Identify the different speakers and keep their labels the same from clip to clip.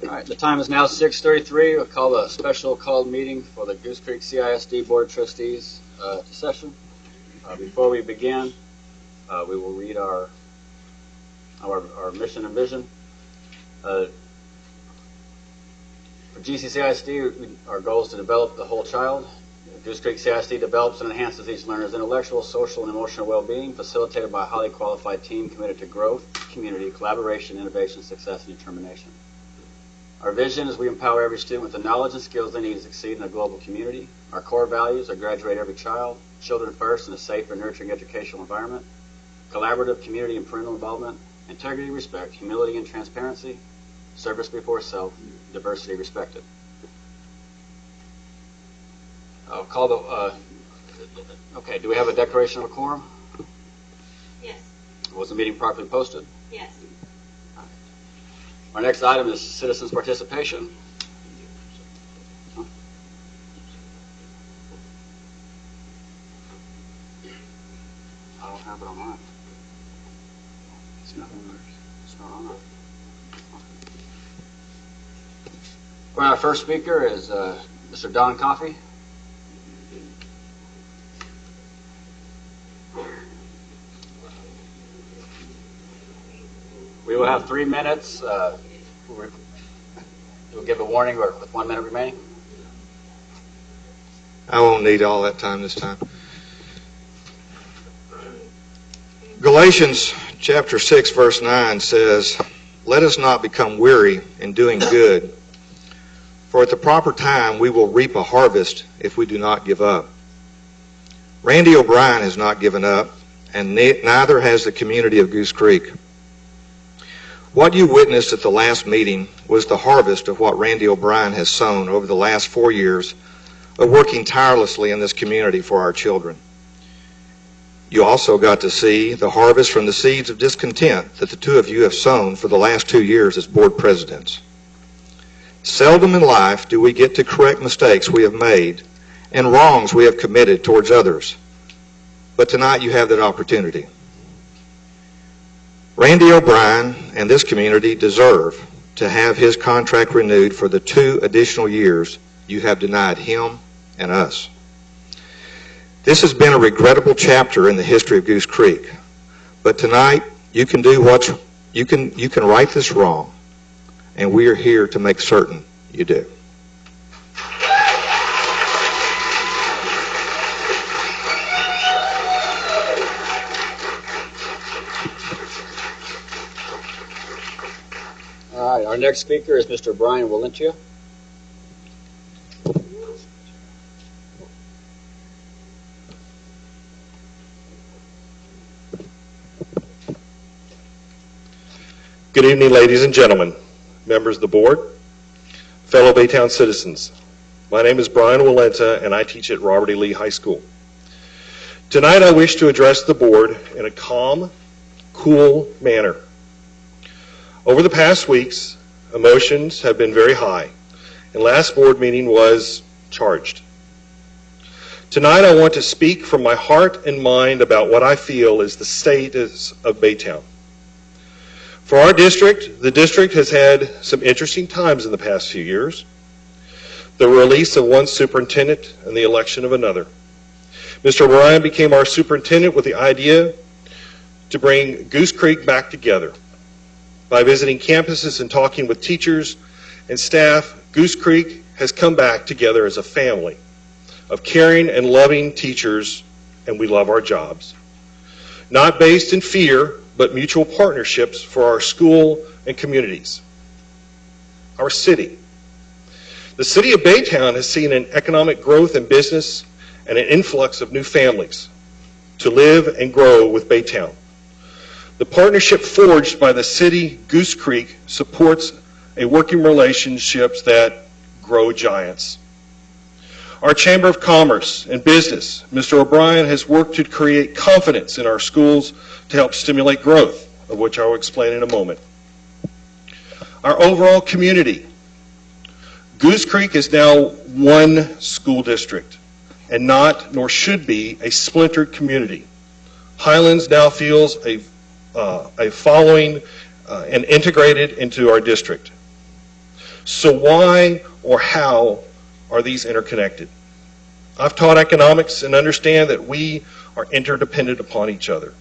Speaker 1: All right, the time is now 6:33. We'll call a special called meeting for the Goose Creek CISD Board of Trustees to session. Before we begin, we will read our mission and vision. For GCCISD, our goal is to develop the whole child. Goose Creek CISD develops and enhances each learner's intellectual, social, and emotional well-being, facilitated by a highly qualified team committed to growth, community, collaboration, innovation, success, and determination. Our vision is we empower every student with the knowledge and skills they need to succeed in a global community. Our core values are graduate every child, children first in a safe and nurturing educational environment, collaborative community and parental involvement, integrity, respect, humility and transparency, service before self, diversity respected. I'll call the, okay, do we have a declaration of a quorum?
Speaker 2: Yes.
Speaker 1: Was the meeting properly posted?
Speaker 2: Yes.
Speaker 1: Our next item is citizens' participation. I don't have it on mine. It's not on there. It's not on there. Well, our first speaker is Mr. Don Coffey. We will have 3 minutes. We'll give a warning with 1 minute remaining.
Speaker 3: I won't need all that time this time. Galatians chapter 6 verse 9 says, "Let us not become weary in doing good, for at the proper time we will reap a harvest if we do not give up." Randy O'Brien has not given up, and neither has the community of Goose Creek. What you witnessed at the last meeting was the harvest of what Randy O'Brien has sown over the last 4 years of working tirelessly in this community for our children. You also got to see the harvest from the seeds of discontent that the two of you have sown for the last 2 years as board presidents. Seldom in life do we get to correct mistakes we have made and wrongs we have committed towards others. But tonight you have that opportunity. Randy O'Brien and this community deserve to have his contract renewed for the 2 additional years you have denied him and us. This has been a regrettable chapter in the history of Goose Creek, but tonight you can do you can right this wrong, and we are here to make certain you do.
Speaker 1: All right, our next speaker is Mr. Brian Walentia.
Speaker 4: Good evening, ladies and gentlemen, members of the board, fellow Baytown citizens. My name is Brian Walenta, and I teach at Robert E. Lee High School. Tonight, I wish to address the board in a calm, cool manner. Over the past weeks, emotions have been very high, and last board meeting was charged. Tonight, I want to speak from my heart and mind about what I feel is the status of Baytown. For our district, the district has had some interesting times in the past few years. The release of one superintendent and the election of another. Mr. O'Brien became our superintendent with the idea to bring Goose Creek back together. By visiting campuses and talking with teachers and staff, Goose Creek has come back together as a family of caring and loving teachers, and we love our jobs. Not based in fear, but mutual partnerships for our school and communities. Our city. The city of Baytown has seen an economic growth in business and an influx of new families to live and grow with Baytown. The partnership forged by the city, Goose Creek, supports a working relationships that grow giants. Our Chamber of Commerce and Business, Mr. O'Brien has worked to create confidence in our schools to help stimulate growth, of which I will explain in a moment. Our overall community. Goose Creek is now one school district and not, nor should be, a splintered community. Highlands now feels a following and integrated into our district. So why or how are these interconnected? I've taught economics and understand that we are interdependent upon each other.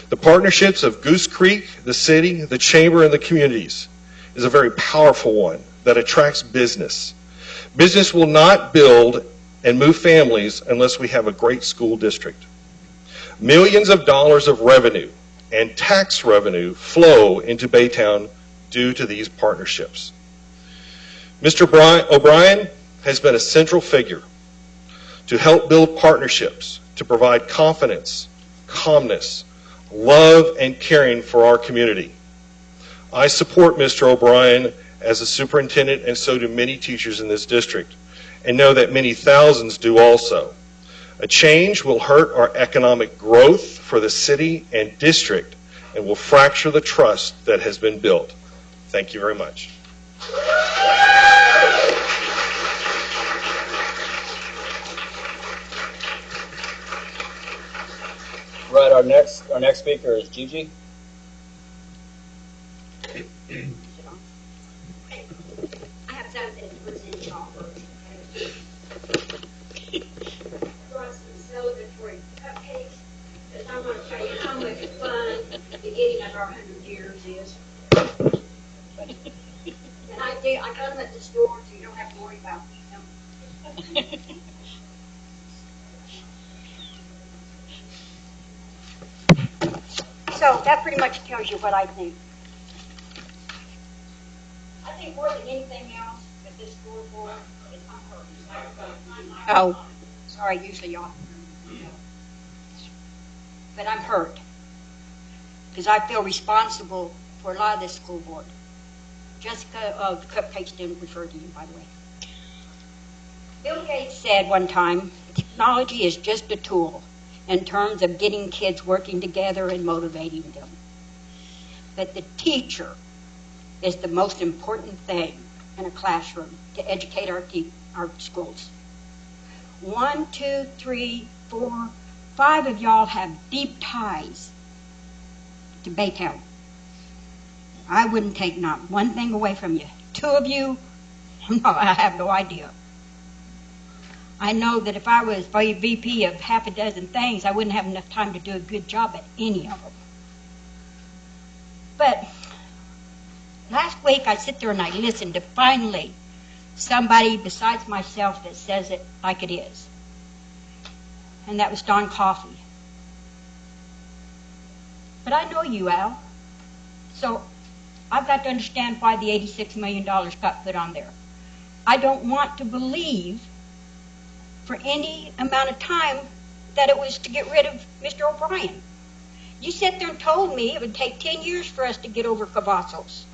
Speaker 4: The partnerships of Goose Creek, the city, the chamber, and the communities is a very powerful one that attracts business. Business will not build and move families unless we have a great school district. Millions of dollars of revenue and tax revenue flow into Baytown due to these partnerships. Mr. O'Brien has been a central figure to help build partnerships, to provide confidence, calmness, love, and caring for our community. I support Mr. O'Brien as a superintendent, and so do many teachers in this district, and know that many thousands do also. A change will hurt our economic growth for the city and district and will fracture the trust that has been built. Thank you very much.
Speaker 1: Right, our next speaker is Gigi.
Speaker 2: I have something to present y'all first. Brought some celebratory cupcakes, because I want to tell you how much fun the beginning of our 100 years is. And I got them at the store, so you don't have to worry about them. So that pretty much tells you what I think. I think more than anything else that this school board is unhurt. Oh, sorry, usually y'all. But I'm hurt because I feel responsible for a lot of this school board. Jessica, the cupcakes didn't refer to you, by the way. Bill Gates said one time, technology is just a tool in terms of getting kids working together and motivating them. But the teacher is the most important thing in a classroom to educate our schools. 1, 2, 3, 4, 5 of y'all have deep ties to Baytown. I wouldn't take not one thing away from you. 2 of you, I have no idea. I know that if I was VP of half a dozen things, I wouldn't have enough time to do a good job at any of them. But last week I sit there and I listen to finally somebody besides myself that says it like it is. And that was Don Coffey. But I know you, Al. So I've got to understand why the $86 million got put on there. I don't want to believe for any amount of time that it was to get rid of Mr. O'Brien. You sat there and told me it would take 10 years for us to get over Cavazos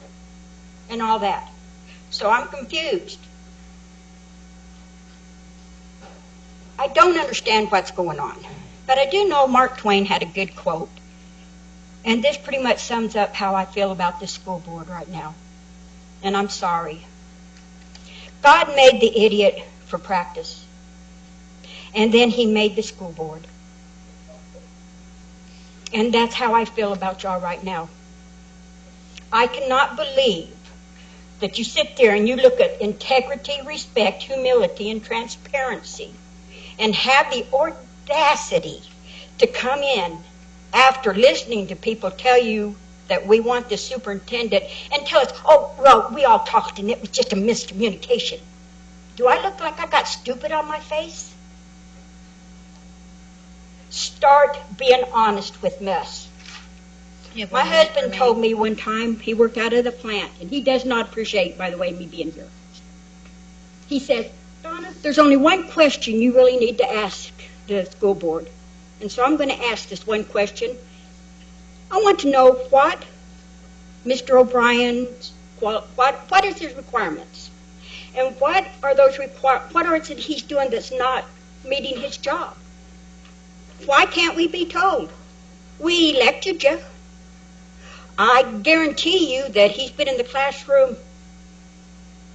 Speaker 2: and all that. So I'm confused. I don't understand what's going on. But I do know Mark Twain had a good quote. And this pretty much sums up how I feel about this school board right now. And I'm sorry. God made the idiot for practice. And then he made the school board. And that's how I feel about y'all right now. I cannot believe that you sit there and you look at integrity, respect, humility, and transparency and have the audacity to come in after listening to people tell you that we want the superintendent and tell us, oh, well, we all talked and it was just a miscommunication. Do I look like I got stupid on my face? Start being honest with us. My husband told me one time, he worked out of the plant, and he does not appreciate, by the way, me being here. He said, Donna, there's only one question you really need to ask the school board. And so I'm going to ask this one question. I want to know what Mr. O'Brien's, what is his requirements? And what are it that he's doing that's not meeting his job? Why can't we be told? We elected you. I guarantee you that he's been in the classroom.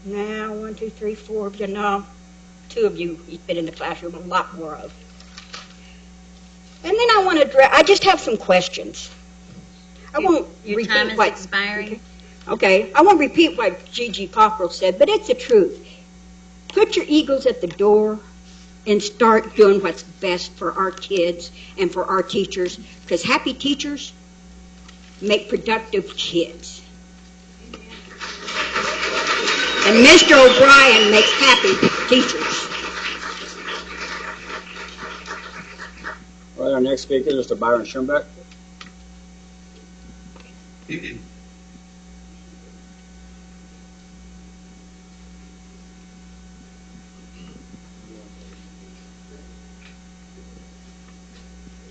Speaker 2: Now, 1, 2, 3, 4 of you. No, 2 of you he's been in the classroom, a lot more of. And then I just have some questions. I won't
Speaker 5: Your
Speaker 2: repeat
Speaker 5: time is
Speaker 2: what,
Speaker 5: expiring.
Speaker 2: Okay. Okay, I won't repeat what Gigi Cockrell said, but it's the truth. Put your egos at the door and start doing what's best for our kids and for our teachers, because happy teachers make productive kids. And Mr. O'Brien makes happy teachers.
Speaker 1: All right, our next speaker is Mr. Byron Schoenbeck.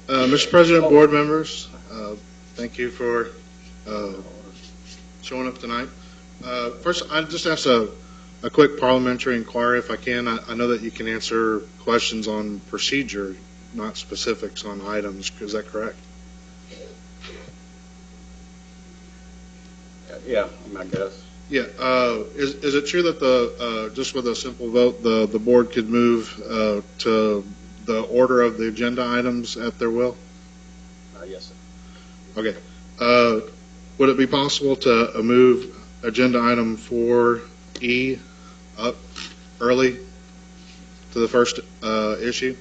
Speaker 5: Mr. President, board members, thank you for showing up tonight. First, I just ask a quick parliamentary inquiry, if I can. I know that you can answer questions on procedure, not specifics on items. Is that correct?
Speaker 1: Yeah, I guess.
Speaker 5: Yeah. Is it true that just with a simple vote, the board could move to the order of the agenda items at their will?
Speaker 1: Yes, sir.
Speaker 5: Okay. Would it be possible to move agenda item 4E up early to the first issue?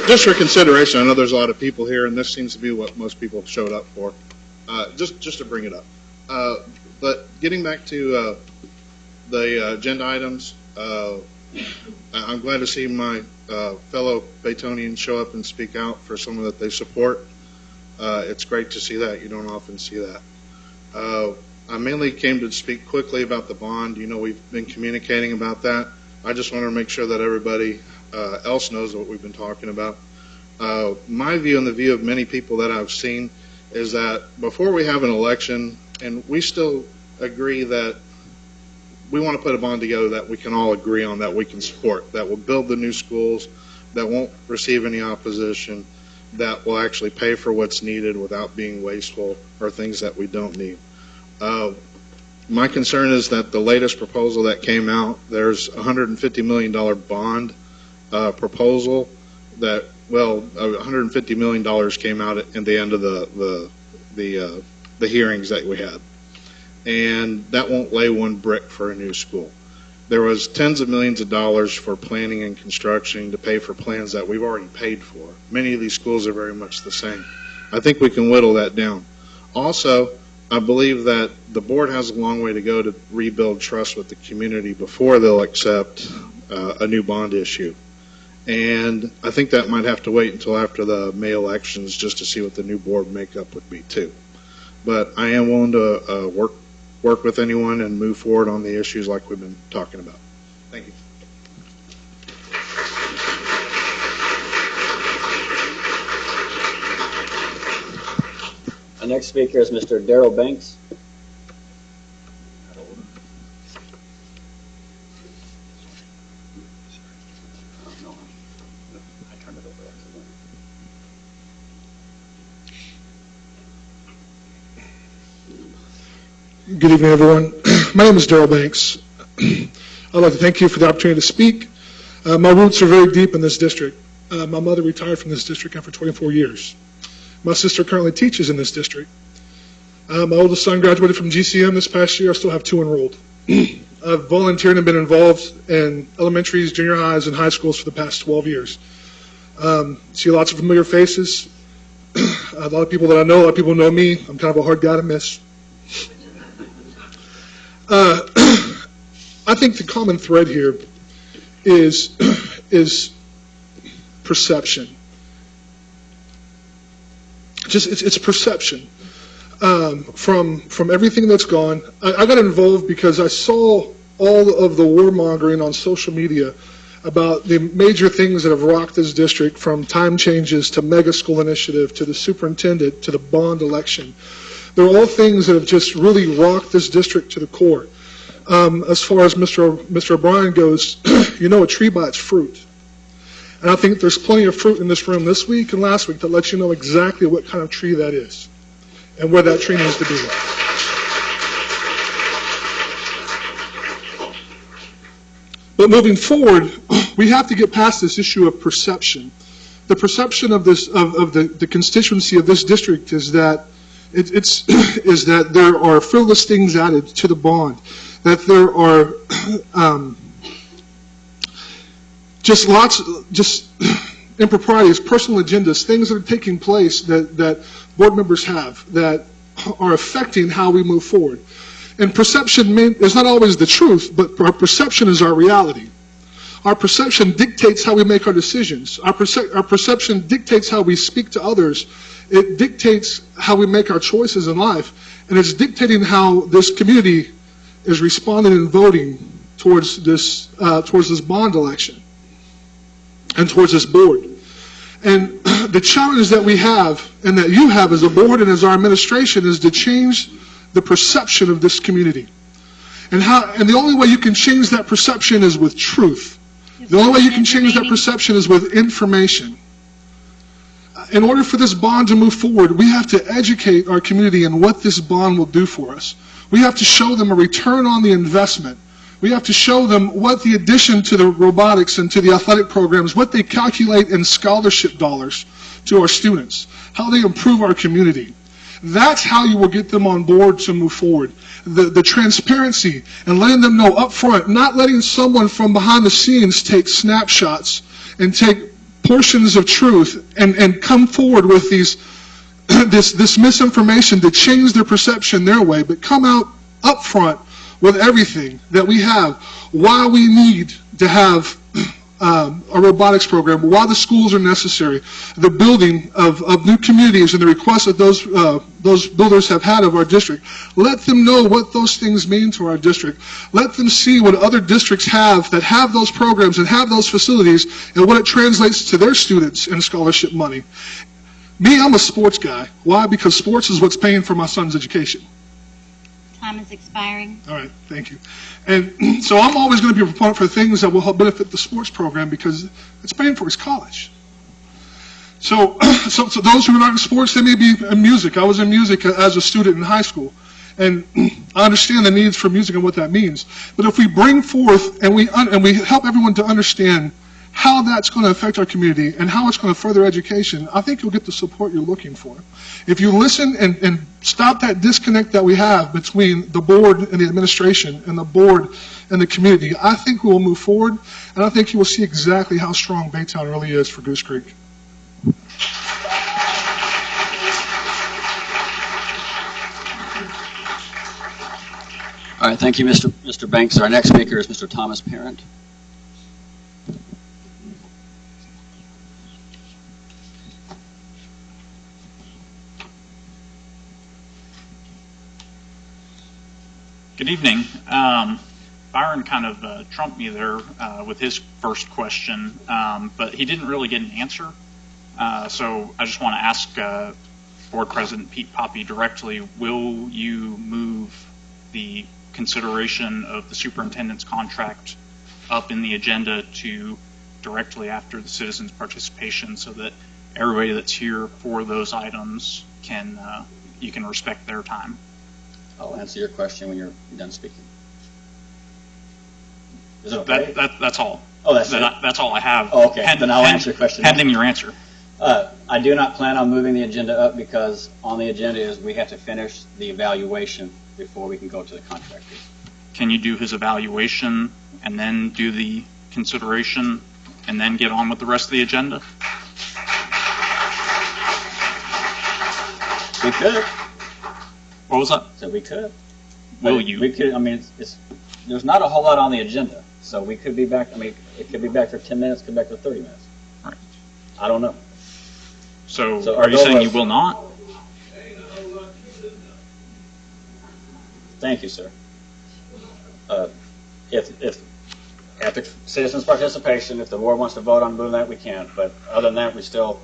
Speaker 5: Just for consideration, I know there's a lot of people here, and this seems to be what most people showed up for. Just to bring it up. But getting back to the agenda items, I'm glad to see my fellow Baytonians show up and speak out for someone that they support. It's great to see that. You don't often see that. I mainly came to speak quickly about the bond. You know, we've been communicating about that. I just want to make sure that everybody else knows what we've been talking about. My view and the view of many people that I've seen is that before we have an election, and we still agree that we want to put a bond together that we can all agree on, that we can support, that will build the new schools, that won't receive any opposition, that will actually pay for what's needed without being wasteful or things that we don't need. My concern is that the latest proposal that came out, there's a $150 million bond proposal that, well, $150 million came out at the end of the hearings that we had. And that won't lay one brick for a new school. There was tens of millions of dollars for planning and construction to pay for plans that we've already paid for. Many of these schools are very much the same. I think we can whittle that down. Also, I believe that the board has a long way to go to rebuild trust with the community before they'll accept a new bond issue. And I think that might have to wait until after the May elections just to see what the new board makeup would be too. But I am willing to work with anyone and move forward on the issues like we've been talking about. Thank you.
Speaker 1: Our next speaker is Mr. Darrell Banks.
Speaker 6: Good evening, everyone. My name is Darrell Banks. I'd like to thank you for the opportunity to speak. My roots are very deep in this district. My mother retired from this district after 24 years. My sister currently teaches in this district. My oldest son graduated from GCM this past year. I still have 2 enrolled. I've volunteered and been involved in elementaries, junior highs, and high schools for the past 12 years. See lots of familiar faces. A lot of people that I know, a lot of people know me. I'm kind of a hard guy to miss. I think the common thread here is perception. It's perception from everything that's gone. I got involved because I saw all of the warmongering on social media about the major things that have rocked this district, from time changes to mega school initiative to the superintendent to the bond election. They're all things that have just really rocked this district to the core. As far as Mr. O'Brien goes, you know a tree by its fruit. And I think there's plenty of fruit in this room this week and last week that lets you know exactly what kind of tree that is and where that tree needs to be. But moving forward, we have to get past this issue of perception the perception of this of the constituency of this district is that it's is that there are frivolous things added to the bond, that there are just improprieties, personal agendas, things that are taking place that board members have that are affecting how we move forward. And perception is not always the truth, but our perception is our reality. Our perception dictates how we make our decisions. Our perception dictates how we speak to others. It dictates how we make our choices in life. And it's dictating how this community is responding and voting towards this bond election and towards this board. And the challenge that we have and that you have as a board and as our administration is to change the perception of this community. And the only way you can change that perception is with truth. The only way you can change that perception is with information. In order for this bond to move forward, we have to educate our community in what this bond will do for us. We have to show them a return on the investment. We have to show them what the addition to the robotics and to the athletic programs, what they calculate in scholarship dollars to our students, how they improve our community. That's how you will get them on board to move forward. The transparency and letting them know up front, not letting someone from behind the scenes take snapshots and take portions of truth and come forward with this misinformation to change their perception their way, but come out up front with everything that we have, why we need to have a robotics program, why the schools are necessary, the building of new communities and the requests that those builders have had of our district. Let them know what those things mean to our district. Let them see what other districts have that have those programs and have those facilities and what it translates to their students in scholarship money. Me, I'm a sports guy. Why? Because sports is what's paying for my son's education.
Speaker 7: Time is expiring.
Speaker 6: All right, thank you. And so I'm always going to be a proponent for things that will help benefit the sports program because it's paying for his college. So those who are not in sports, they may be in music. I was in music as a student in high school, and I understand the needs for music and what that means. But if we bring forth and we help everyone to understand how that's going to affect our community and how it's going to further education, I think you'll get the support you're looking for. If you listen and stop that disconnect that we have between the board and the administration and the board and the community, I think we will move forward, and I think you will see exactly how strong Baytown really is for Goose Creek.
Speaker 1: All right, thank you, Mr. Banks. Our next speaker is Mr. Thomas Parent.
Speaker 8: Good evening. Byron kind of trumped me there with his first question, but he didn't really get an answer. So I just want to ask Board President Pete Poppe directly, will you move the consideration of the superintendent's contract up in the agenda to directly after the citizens' participation so that everybody that's here for those items you can respect their time?
Speaker 1: I'll answer your question when you're done speaking. Is it okay?
Speaker 8: That's all.
Speaker 1: Oh, that's it?
Speaker 8: That's all I have.
Speaker 1: Oh, okay. Then I'll answer your question.
Speaker 8: Pending your answer.
Speaker 1: I do not plan on moving the agenda up because on the agenda is we have to finish the evaluation before we can go to the contractors.
Speaker 8: Can you do his evaluation and then do the consideration and then get on with the rest of the agenda?
Speaker 1: We could.
Speaker 8: What was that?
Speaker 1: So we could.
Speaker 8: Will you?
Speaker 1: We could. I mean, there's not a whole lot on the agenda, so we could be back. I mean, it could be back for 10 minutes, could be back for 30 minutes.
Speaker 8: Right.
Speaker 1: I don't know.
Speaker 8: So are you saying you will not?
Speaker 1: Thank you, sir. If after citizens' participation, if the board wants to vote on moving that, we can. But other than that, we still.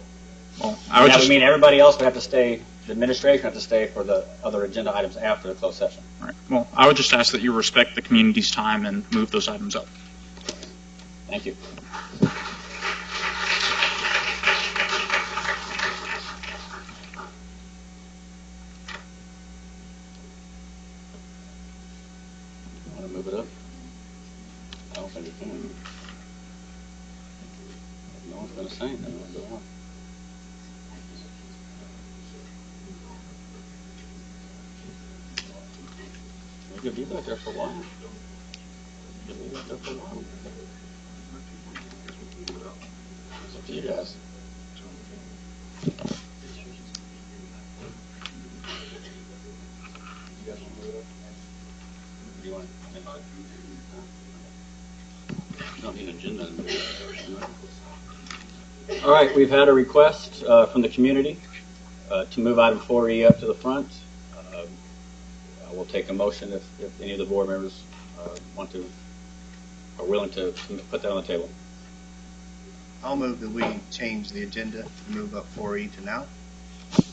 Speaker 8: Well,
Speaker 1: that would mean everybody else would have to stay. The administration would have to stay for the other agenda items after the closed session.
Speaker 8: Right. Well, I would just ask that you respect the community's time and move those items up.
Speaker 1: Thank you. Want to move it up? I don't think we can. No one's going to say anything. We'll go on. could be back there for a while. Could be back there for a while. It's up to you guys. You want don't need an agenda. All right, we've had a request from the community to move item 4E up to the front. I will take a motion if any of the board members are willing to put that on the table.
Speaker 9: I'll move that we change the agenda and move up 4E to now.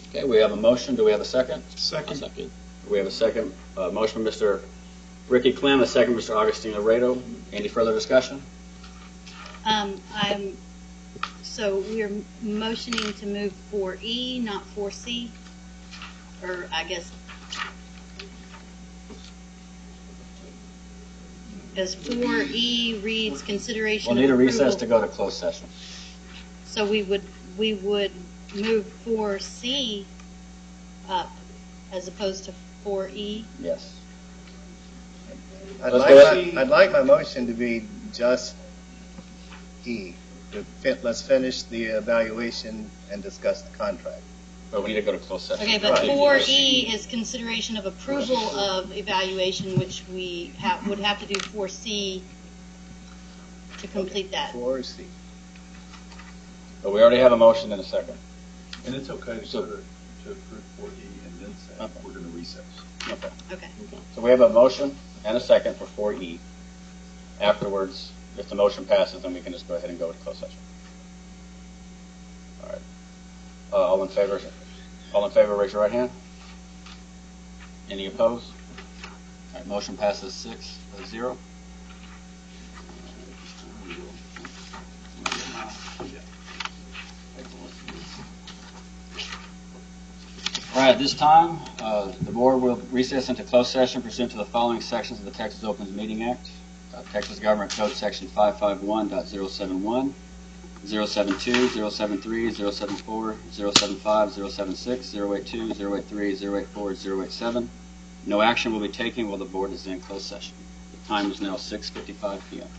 Speaker 1: Okay, we have a motion. Do we have a second?
Speaker 9: Second.
Speaker 1: We have a second. Motion from Mr. Ricky Clem, a second Mr. Augustine Laredo. Any further discussion?
Speaker 7: So we're motioning to move 4E, not 4C, or I guess, as 4E reads consideration.
Speaker 1: We'll need a
Speaker 7: of
Speaker 1: recess
Speaker 7: approval.
Speaker 1: to go to closed session.
Speaker 7: So we would move 4C up as opposed to 4E.
Speaker 1: Yes.
Speaker 9: I'd
Speaker 1: Let's go
Speaker 9: I'd like my motion to be just E. Let's finish the evaluation and discuss the contract.
Speaker 1: But we need to go to closed session.
Speaker 7: Okay, but
Speaker 1: Right.
Speaker 7: 4E is consideration of approval of evaluation, which we would have to do 4C to complete that.
Speaker 9: 4C.
Speaker 1: But we already have a motion and a second.
Speaker 10: And it's okay to
Speaker 1: So-
Speaker 10: go to approve 4E and then say,
Speaker 1: Okay.
Speaker 10: we're going to recess.
Speaker 1: Okay.
Speaker 7: Okay.
Speaker 1: So we have a motion and a second for 4E. Afterwards, if the motion passes, then we can just go ahead and go to closed session. All right. All in favor? All in favor, raise your right hand. Any opposed? All right, motion passes 6-0. All right, at this time, the board will recess into closed session pursuant to the following sections of the Texas Open Meeting Act. Texas Government Code Section 551.071, 072, 073, 074, 075, 076, 082, 083, 084, 087. No action will be taken while the board is in closed session. The time is now 6:55 p.m.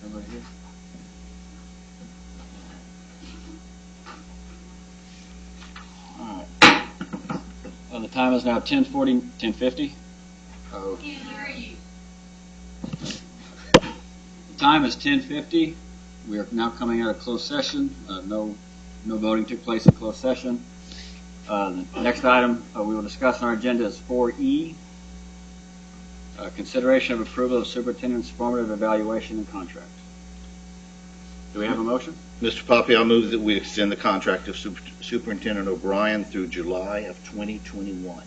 Speaker 1: Everybody here? All right. The time is now 10:40, 10:50. Oh.
Speaker 7: Can't hear you.
Speaker 1: The time is 10:50. We are now coming out of closed session. No voting took place in closed session. The next item we will discuss on our agenda is 4E. Consideration of approval of superintendent's formative evaluation and contract. Do we have a motion?
Speaker 11: Mr. Poppy, I move that we extend the contract of Superintendent O'Brien through July of 2021.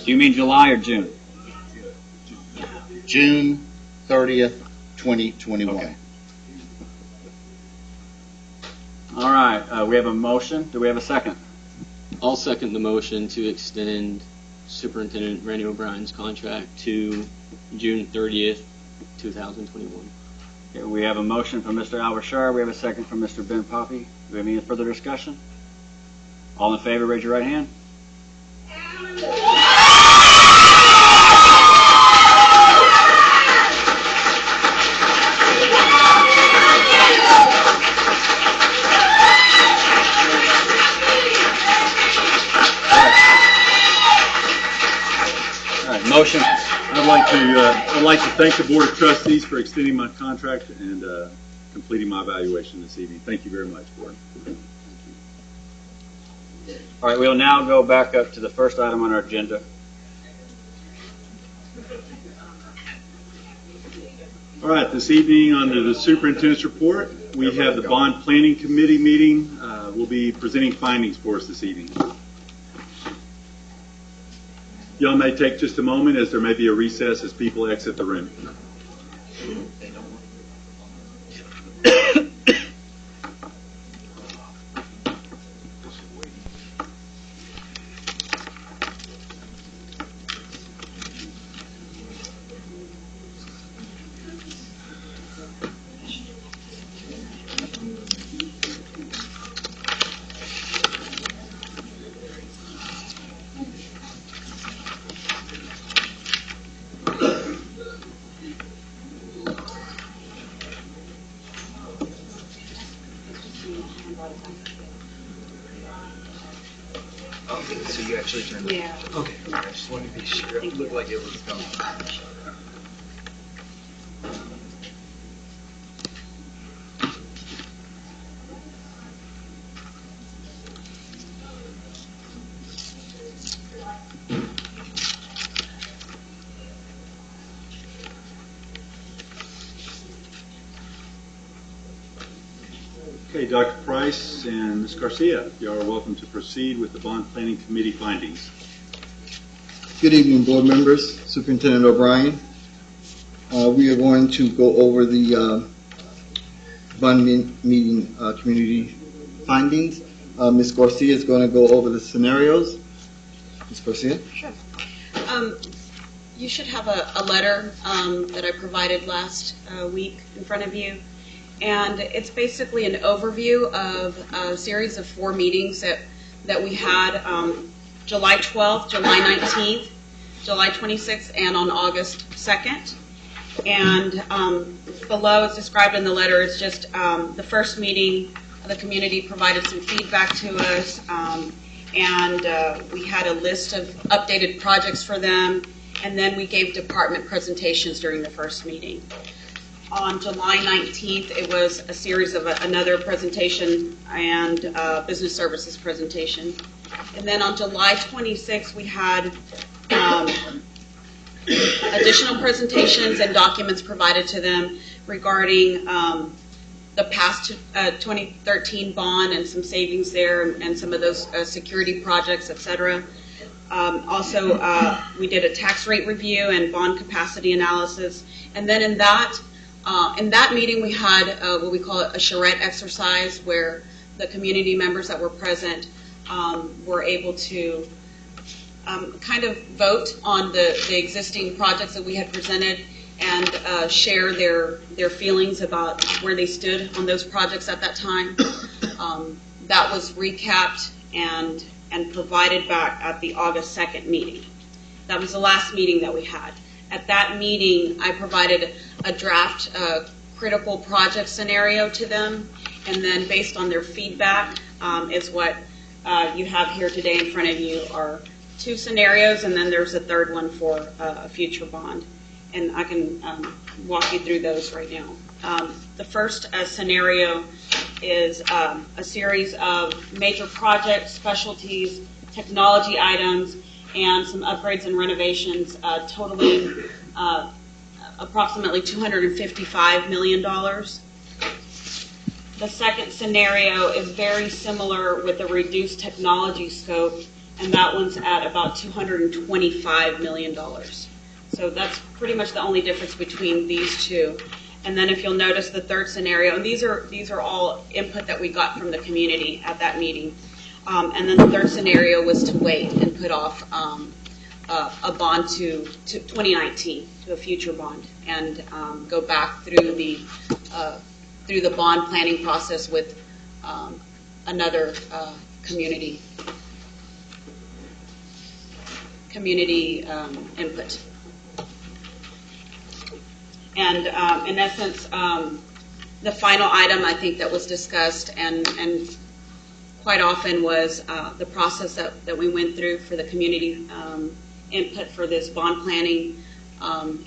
Speaker 1: Do you mean July or June?
Speaker 11: June 30th, 2021.
Speaker 1: Okay. All right, we have a motion. Do we have a second?
Speaker 12: I'll second the motion to extend Superintendent Randy O'Brien's contract to June 30th, 2021.
Speaker 1: Okay, we have a motion from Mr. Albert Shar. We have a second from Mr. Ben Poppy. Do we have any further discussion? All in favor, raise your right hand. All right, motion.
Speaker 10: I'd like to thank the Board of Trustees for extending my contract and completing my evaluation this evening. Thank you very much, Board.
Speaker 1: All right, we'll now go back up to the first item on our agenda.
Speaker 10: All right, this evening under the Superintendent's report, we have the Bond Planning Committee meeting. We'll be presenting findings for us this evening. Y'all may take just a moment as there may be a recess as people exit the room.
Speaker 13: So you actually turned it?
Speaker 2: Yeah.
Speaker 13: Okay, I just wanted to be sure. It looked like it was going.
Speaker 10: Okay, Dr. Price and Ms. Garcia, you are welcome to proceed with the Bond Planning Committee findings.
Speaker 14: Good evening, board members, Superintendent O'Brien. We are going to go over the bond meeting community findings. Ms. Garcia is going to go over the scenarios. Ms. Garcia?
Speaker 15: Sure. You should have a letter that I provided last week in front of you. And it's basically an overview of a series of 4 meetings that we had July 12th, July 19th, July 26th, and on August 2nd. And below, it's described in the letter, it's just the first meeting, the community provided some feedback to us, and we had a list of updated projects for them, and then we gave department presentations during the first meeting. On July 19th, it was a series of another presentation and business services presentation. And then on July 26th, we had additional presentations and documents provided to them regarding the past 2013 bond and some savings there and some of those security projects, et cetera. Also, we did a tax rate review and bond capacity analysis. And then in that meeting, we had what we call a charrette exercise, where the community members that were present were able to kind of vote on the existing projects that we had presented and share their feelings about where they stood on those projects at that time. That was recapped and provided back at the August 2nd meeting. That was the last meeting that we had. At that meeting, I provided a draft critical project scenario to them, and then based on their feedback is what you have here today in front of you are 2 scenarios, and then there's a third one for a future bond. And I can walk you through those right now. The first scenario is a series of major projects, specialties, technology items, and some upgrades and renovations totaling approximately $255 million. The second scenario is very similar with a reduced technology scope, and that one's at about $225 million. So that's pretty much the only difference between these two. And then if you'll notice the third scenario, and these are all input that we got from the community at that meeting. And then the third scenario was to wait and put off a bond to 2019, to a future bond, and go back through the bond planning process with another community input. And in essence, the final item I think that was discussed and quite often was the process that we went through for the community input for this bond planning.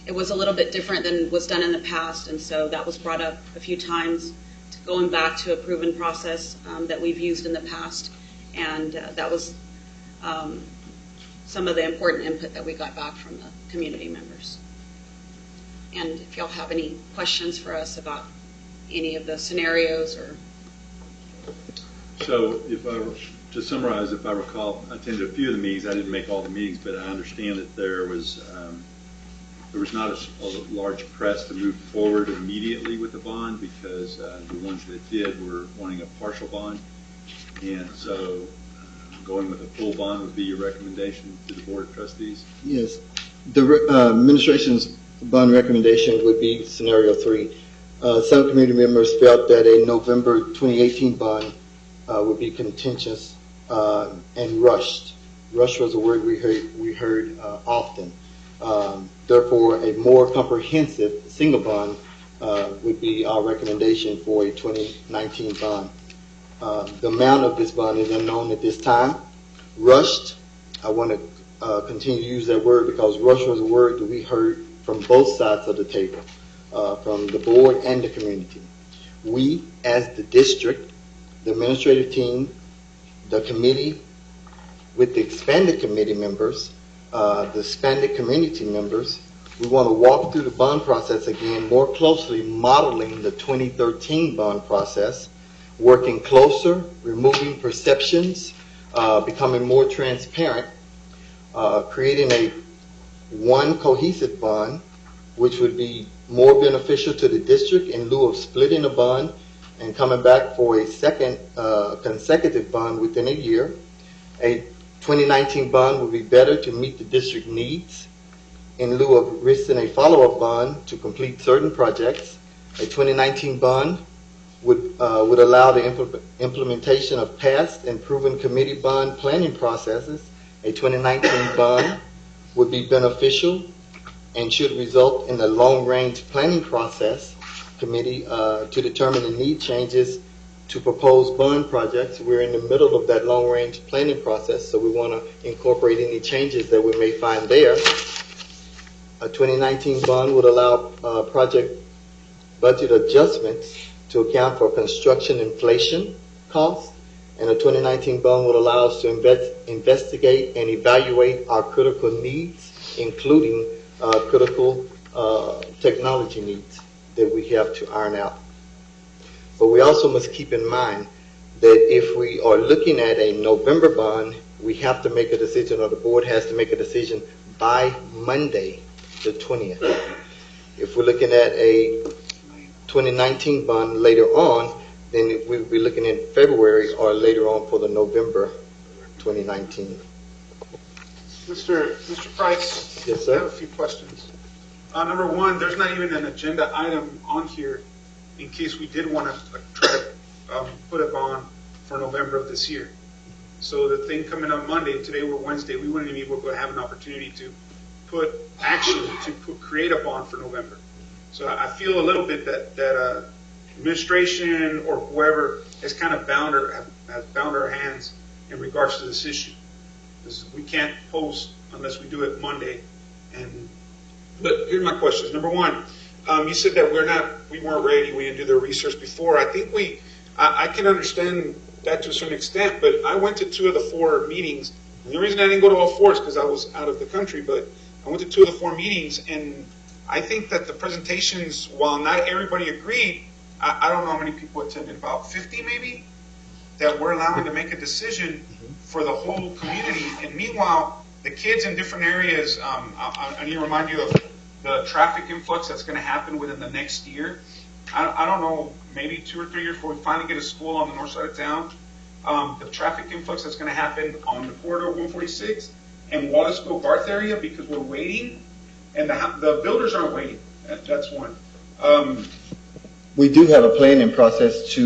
Speaker 15: It was a little bit different than was done in the past, and so that was brought up a few times, going back to a proven process that we've used in the past, and that was some of the important input that we got back from the community members. And if y'all have any questions for us about any of the scenarios or...
Speaker 10: So to summarize, if I recall, I attended a few of the meetings. I didn't make all the meetings, but I understand that there was not a large press to move forward immediately with the bond because the ones that did were wanting a partial bond. And so going with a full bond would be your recommendation to the Board of Trustees?
Speaker 14: Yes. The administration's bond recommendation would be scenario 3. Some community members felt that a November 2018 bond would be contentious and rushed. Rush was a word we heard often. Therefore, a more comprehensive single bond would be our recommendation for a 2019 bond. The amount of this bond is unknown at this time. Rushed, I want to continue to use that word because rush was a word that we heard from both sides of the table, from the board and the community. We, as the district, the administrative team, the committee, with the expanded committee members, the expanded community members, we want to walk through the bond process again more closely, modeling the 2013 bond process, working closer, removing perceptions, becoming more transparent, creating one cohesive bond, which would be more beneficial to the district in lieu of splitting a bond and coming back for a second consecutive bond within a year. A 2019 bond would be better to meet the district needs in lieu of risking a follow-up bond to complete certain projects. A 2019 bond would allow the implementation of past and proven committee bond planning processes. A 2019 bond would be beneficial and should result in a long-range planning process committee to determine the need changes to propose bond projects. We're in the middle of that long-range planning process, so we want to incorporate any changes that we may find there. A 2019 bond would allow project budget adjustments to account for construction inflation costs, and a 2019 bond would allow us to investigate and evaluate our critical needs, including critical technology needs that we have to iron out. But we also must keep in mind that if we are looking at a November bond, we have to make a decision, or the board has to make a decision by Monday, the 20th. If we're looking at a 2019 bond later on, then we'll be looking in February or later on for the November 2019.
Speaker 16: Mr. Price?
Speaker 14: Yes, sir.
Speaker 16: I have a few questions. Number one, there's not even an agenda item on here in case we did want to try to put a bond for November of this year. So the thing coming up Monday, today we're Wednesday, we wouldn't even be able to have an opportunity to put action to create a bond for November. So I feel a little bit that administration or whoever has kind of bound our hands in regards to this issue. Because we can't post unless we do it Monday. But here's my questions. Number one, you said that we weren't ready, we didn't do the research before. I think I can understand that to a certain extent, but I went to 2 of the 4 meetings. And the reason I didn't go to all 4 is because I was out of the country, but I went to 2 of the 4 meetings, and I think that the presentations, while not everybody agreed, I don't know how many people attended, about 50 maybe, that we're allowing to make a decision for the whole community. And meanwhile, the kids in different areas, I need to remind you of the traffic influx that's going to happen within the next year. I don't know, maybe 2 or 3 years before we finally get a school on the north side of town. The traffic influx that's going to happen on the corridor 146 and Wallaceville Garth area because we're waiting, and the builders aren't waiting. That's one.
Speaker 14: We do have a planning process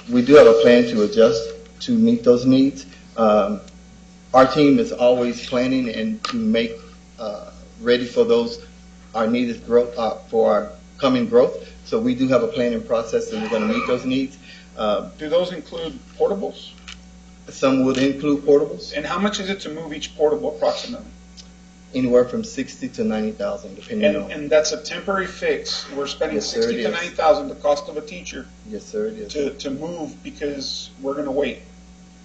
Speaker 14: we do have a plan to adjust to meet those needs. Our team is always planning and to make ready for our needed growth, for our coming growth. So we do have a planning process and we're going to meet those needs.
Speaker 16: Do those include portables?
Speaker 14: Some would include portables.
Speaker 16: And how much is it to move each portable approximately?
Speaker 14: Anywhere from $60,000 to $90,000, depending on.
Speaker 16: And that's a temporary fix. We're spending
Speaker 14: Yes, sir,
Speaker 16: $60,000 to $90,000, the cost of a teacher.
Speaker 14: Yes, sir, it is.
Speaker 16: To move because we're going to wait.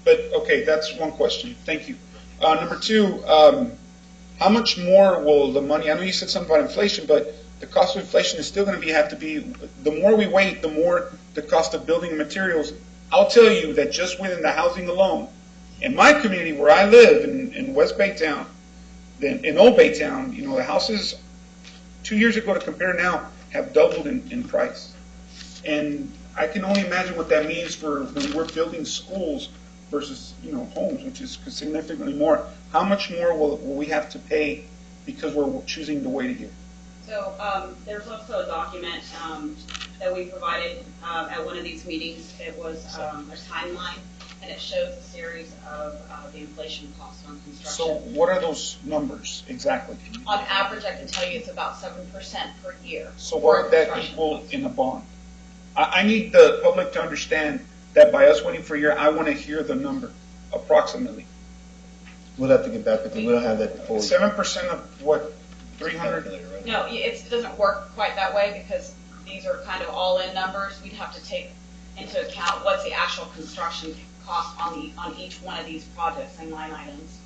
Speaker 16: But okay, that's one question. Thank you. Number two, how much more will the money? I know you said something about inflation, but the cost of inflation is still going to have to be. The more we wait, the more the cost of building materials. I'll tell you that just within the housing alone, in my community where I live in West Baytown, in Old Baytown, the houses 2 years ago to compare now have doubled in price. And I can only imagine what that means for when we're building schools versus, homes, which is significantly more. How much more will we have to pay because we're choosing to wait a year?
Speaker 15: So there's also a document that we provided at one of these meetings. It was a timeline, and it shows a series of the inflation costs on construction.
Speaker 16: So what are those numbers exactly?
Speaker 15: On average, I can tell you it's about 7% per year.
Speaker 16: So what would that equal in a bond? I need the public to understand that by us waiting for a year, I want to hear the number, approximately.
Speaker 14: We'll have to get back with you. We don't have that before.
Speaker 16: 7% of what, 300?
Speaker 15: No, it doesn't work quite that way because these are kind of all-in numbers. We'd have to take into account what's the actual construction cost on each one of these projects and line items.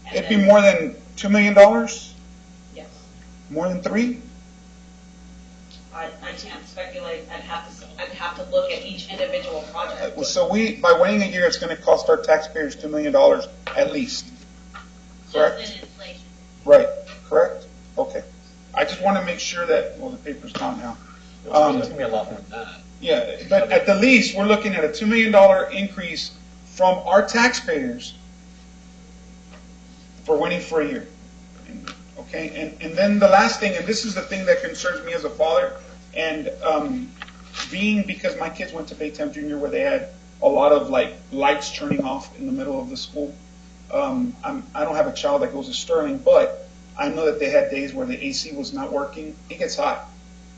Speaker 15: And
Speaker 16: it'd be more than $2 million?
Speaker 15: Yes.
Speaker 16: More than 3?
Speaker 15: I can't speculate. I'd have to look at each individual project.
Speaker 16: So by waiting a year, it's going to cost our taxpayers $2 million at least. Correct?
Speaker 7: Just in inflation.
Speaker 16: Right. Correct? Okay. I just want to make sure that, the paper's gone now.
Speaker 17: It's going to be a lot more than that.
Speaker 16: Yeah, but at the least, we're looking at a $2 million increase from our taxpayers for waiting for a year. Okay, and then the last thing, and this is the thing that concerns me as a father, and because my kids went to Baytown Junior where they had a lot of lights turning off in the middle of the school. I don't have a child that goes to Sterling, but I know that they had days where the AC was not working. It gets hot,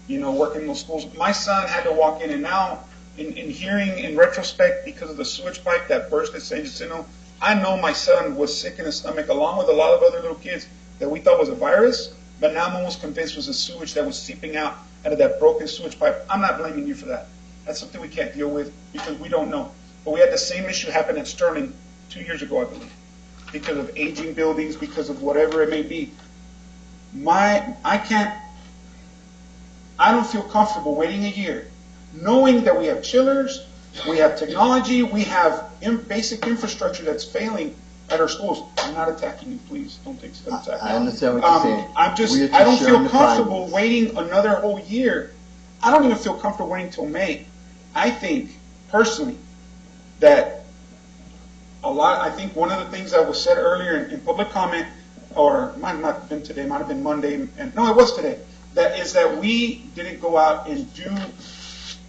Speaker 16: working in those schools. My son had to walk in, and now in hearing in retrospect because of the sewage pipe that burst at San Jacinto, I know my son was sick in his stomach along with a lot of other little kids that we thought was a virus, but now I'm almost convinced was a sewage that was seeping out of that broken sewage pipe. I'm not blaming you for that. That's something we can't deal with because we don't know. But we had the same issue happen at Sterling 2 years ago, I believe, because of aging buildings, because of whatever it may be. I don't feel comfortable waiting a year, knowing that we have chillers, we have technology, we have basic infrastructure that's failing at our schools. I'm not attacking you, please. Don't take an attack.
Speaker 14: I understand what you're saying.
Speaker 16: I don't feel comfortable waiting another whole year. I don't even feel comfortable waiting till May. I think, personally, that I think one of the things that was said earlier in public comment, or it might have not been today, might have been Monday, no, it was today, that is that we didn't go out and do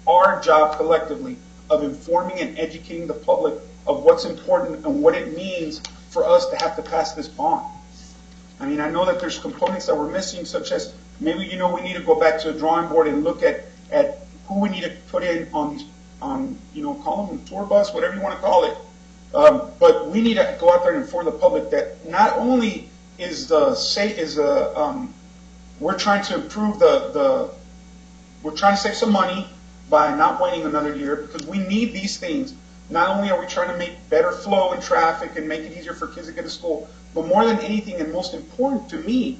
Speaker 16: our job collectively of informing and educating the public of what's important and what it means for us to have to pass this bond. I mean, I know that there's components that we're missing, such as maybe, we need to go back to the drawing board and look at who we need to put in on call them a tour bus, whatever you want to call it. But we need to go out there and inform the public that not only we're trying to improve we're trying to save some money by not waiting another year because we need these things. Not only are we trying to make better flow in traffic and make it easier for kids to get to school, but more than anything and most important to me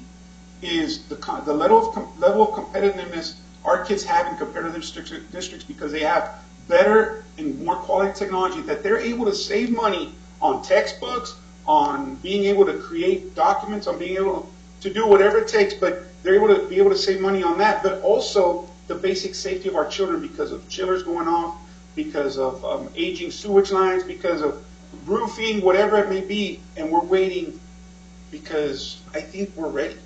Speaker 16: is the level of competitiveness our kids have in competitive districts because they have better and more quality technology that they're able to save money on textbooks, on being able to create documents, on being able to do whatever it takes, but they're able to save money on that, but also the basic safety of our children because of chillers going off, because of aging sewage lines, because of roofing, whatever it may be, and we're waiting because I think we're ready.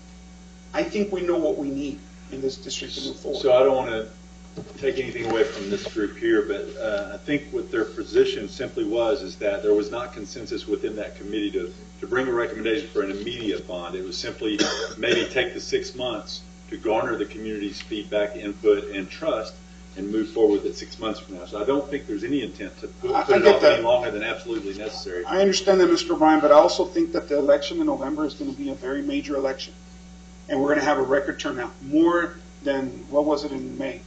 Speaker 16: I think we know what we need in this district to move forward.
Speaker 10: So I don't want to take anything away from this group here, but I think what their position simply is that there was not consensus within that committee to bring a recommendation for an immediate bond. It was simply maybe take the 6 months to garner the community's feedback, input, and trust, and move forward with it 6 months from now. So I don't think there's any intent to put it off any longer than absolutely necessary.
Speaker 16: I understand that, Mr. O'Brien, but I also think that the election in November is going to be a very major election. And we're going to have a record turnout, more than, what was it in May?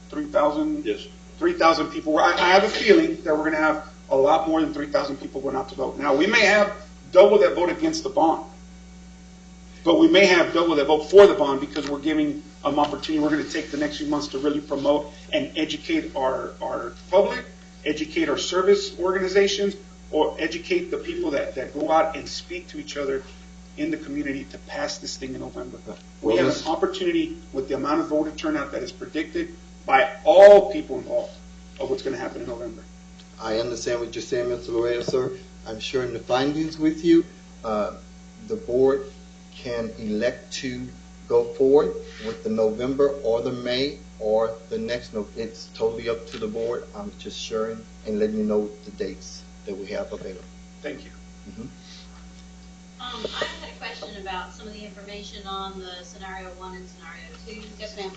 Speaker 16: 3,000?
Speaker 10: Yes.
Speaker 16: 3,000 people. I have a feeling that we're going to have a lot more than 3,000 people going out to vote. Now, we may have double that vote against the bond, but we may have double that vote for the bond because we're giving them opportunity. We're going to take the next few months to really promote and educate our public, educate our service organizations, or educate the people that go out and speak to each other in the community to pass this thing in November. We have an opportunity with the amount of voter turnout that is predicted by all people involved of what's going to happen in November.
Speaker 14: I understand what you're saying, Mr. Lorea, sir. I'm sharing the findings with you. The board can elect to go forward with the November or the May or the next. It's totally up to the board. I'm just sharing and letting you know the dates that we have available.
Speaker 16: Thank you.
Speaker 7: I had a question about some of the information on the scenario 1 and scenario 2.
Speaker 15: Yes, ma'am.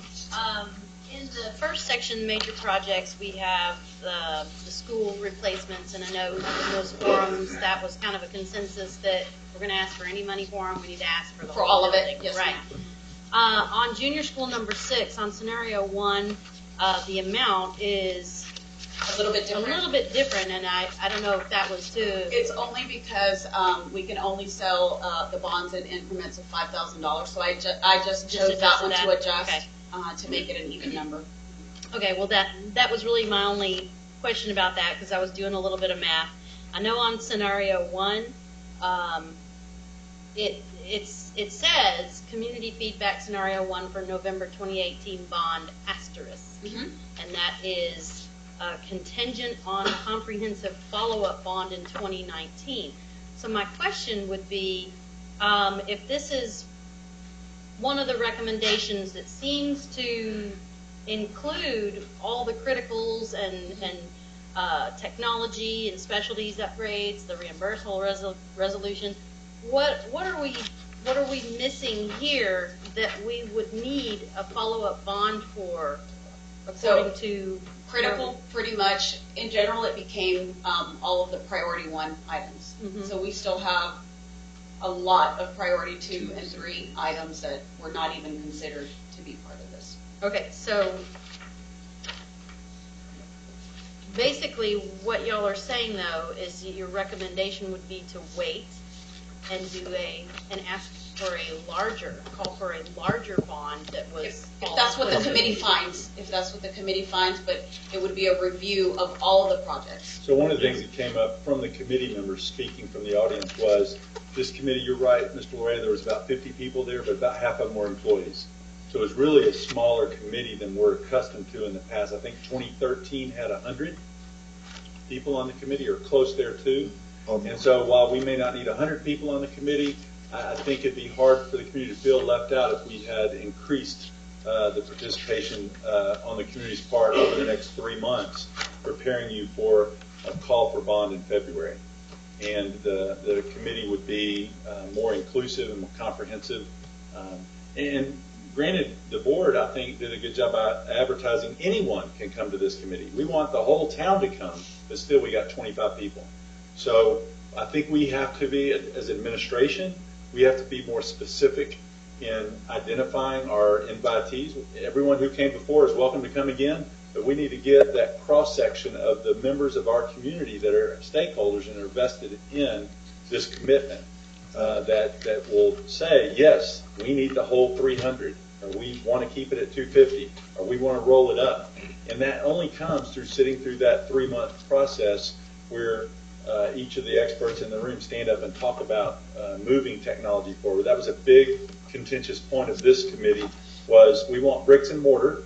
Speaker 7: In the first section, major projects, we have the school replacements, and I know in those forums that was kind of a consensus that we're going to ask for any money for them. We need to ask for the
Speaker 15: For
Speaker 7: whole
Speaker 15: all of it,
Speaker 7: building.
Speaker 15: yes,
Speaker 7: right.
Speaker 15: ma'am.
Speaker 7: On junior school number 6, on scenario 1, the amount is
Speaker 15: A little bit different.
Speaker 7: a little bit different, and I don't know if that was too.
Speaker 15: It's only because we can only sell the bonds in increments of $5,000. So I just chose that one to adjust.
Speaker 7: Okay.
Speaker 15: To make it an even number.
Speaker 7: Okay, well that was really my only question about that because I was doing a little bit of math. I know on scenario 1, it says community feedback scenario 1 for November 2018 bond asterisk, and that is contingent on comprehensive follow-up bond in 2019. So my question would be, if this is one of the recommendations that seems to include all the criticals and technology and specialties upgrades, the reimbursable resolution. What are we missing here that we would need a follow-up bond for, according to
Speaker 15: critical? Pretty much in general, it became all of the priority 1 items. So we still have a lot of priority 2 and 3 items that were not even considered to be part of this.
Speaker 7: Okay, so basically what y'all are saying though is your recommendation would be to wait and ask for call for a larger bond that was.
Speaker 15: If that's what the committee finds, but it would be a review of all of the projects.
Speaker 10: So one of the things that came up from the committee members speaking from the audience was, this committee, you're right, Mr. Lorea, there was about 50 people there, but about half of them were employees. So it was really a smaller committee than we're accustomed to in the past. I think 2013 had 100 people on the committee, or close there too. And so while we may not need 100 people on the committee, I think it'd be hard for the community to feel left out if we had increased the participation on the community's part over the next 3 months, preparing you for a call for bond in February. And the committee would be more inclusive and more comprehensive. And granted, the board, I think, did a good job advertising anyone can come to this committee. We want the whole town to come, but still we got 25 people. So I think we have to be, as administration, we have to be more specific in identifying our invitees. Everyone who came before is welcome to come again, but we need to get that cross-section of the members of our community that are stakeholders and are vested in this commitment that will say, yes, we need the whole 300, or we want to keep it at 250, or we want to roll it up. And that only comes through sitting through that 3-month process where each of the experts in the room stand up and talk about moving technology forward. That was a big contentious point of this committee, was we want bricks and mortar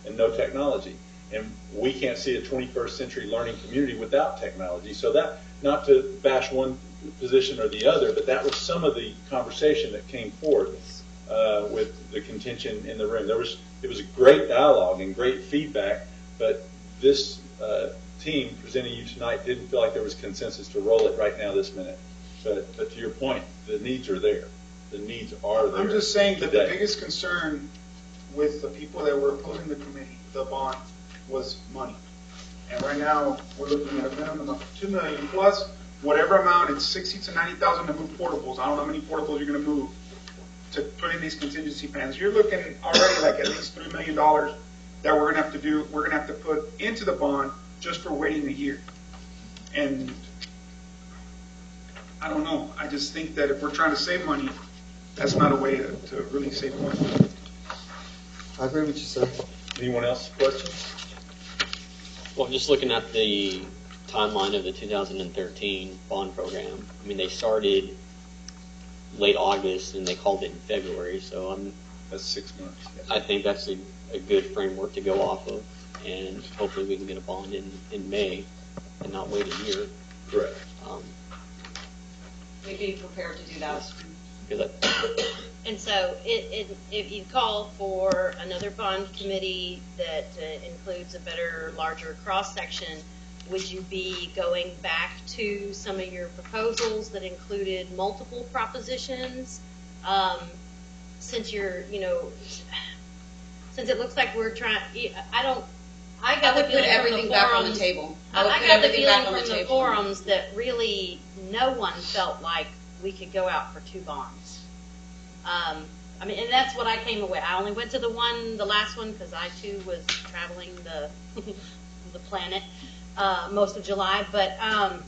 Speaker 10: and no technology. And we can't see a 21st century learning community without technology. So that, not to bash one position or the other, but that was some of the conversation that came forth with the contention in the room. It was a great dialogue and great feedback, but this team presenting you tonight didn't feel like there was consensus to roll it right now this minute. But to your point, the needs are there. The needs are there.
Speaker 16: I'm just saying that the
Speaker 10: today.
Speaker 16: biggest concern with the people that were opposing the committee, the bond, was money. And right now, we're looking at a minimum of $2 million plus whatever amount. It's $60,000 to $90,000 to move portables. I don't know how many portables you're going to move to put in these contingency plans. You're looking already like at least $3 million that we're going to have to do. We're going to have to put into the bond just for waiting a year. And I don't know. I just think that if we're trying to save money, that's not a way to really save money.
Speaker 14: I agree with you, sir.
Speaker 10: Anyone else? Questions?
Speaker 12: Well, just looking at the timeline of the 2013 bond program, I mean, they started late August and they called it in February, so
Speaker 10: that's 6 months.
Speaker 12: I think that's a good framework to go off of, and hopefully we can get a bond in May and not wait a year.
Speaker 10: Correct.
Speaker 15: We'd be prepared to do that.
Speaker 7: And so if you call for another bond committee that includes a better, larger cross-section, would you be going back to some of your proposals that included multiple propositions? Since you're, since it looks like we're trying, I got the feeling
Speaker 15: everything back on the table.
Speaker 7: I got the feeling from the forums that really no one felt like we could go out for two bonds. I mean, and that's what I came away. I only went to the last one, because I too was traveling the the planet most of July. But I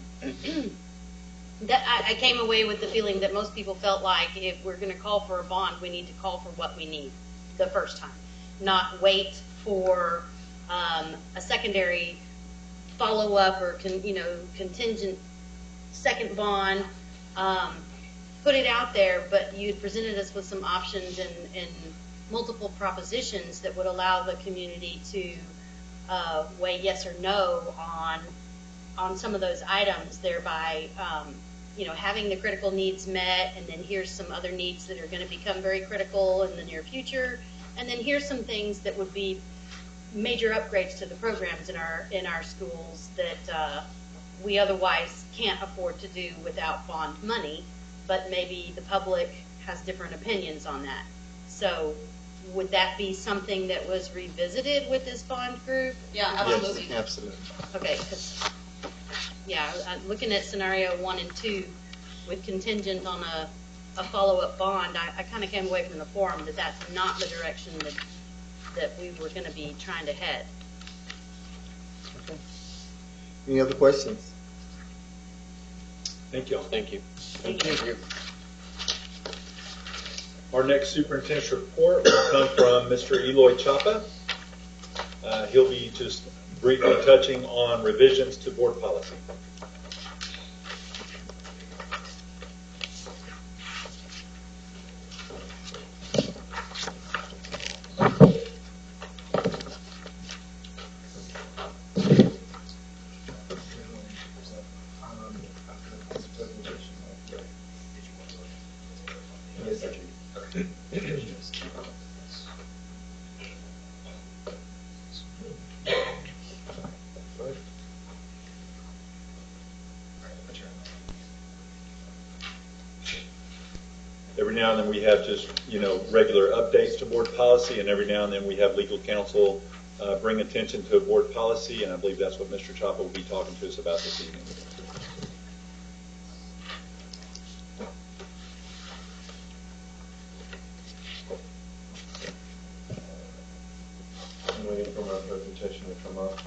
Speaker 7: came away with the feeling that most people felt like if we're going to call for a bond, we need to call for what we need the first time, not wait for a secondary follow-up or contingent second bond. Put it out there, but you presented us with some options and multiple propositions that would allow the community to weigh yes or no on some of those items, thereby having the critical needs met, and then here's some other needs that are going to become very critical in the near future, and then here's some things that would be major upgrades to the programs in our schools that we otherwise can't afford to do without bond money. But maybe the public has different opinions on that. So would that be something that was revisited with this bond group?
Speaker 15: Yeah, absolutely.
Speaker 14: Yes, absolutely.
Speaker 7: Okay, I'm looking at scenario 1 and 2 with contingent on a follow-up bond. I kind of came away from the forum that that's not the direction that we were going to be trying to head.
Speaker 14: Okay. Any other questions?
Speaker 10: Thank you all.
Speaker 12: Thank you.
Speaker 14: Thank you.
Speaker 10: Our next superintendent's report will come from Mr. Eloy Chapa. He'll be just briefly touching on revisions to board policy. Every now and then we have just, regular updates to board policy, and every now and then we have legal counsel bring attention to a board policy, and I believe that's what Mr. Chapa will be talking to us about this evening. I'm waiting for my presentation to come up.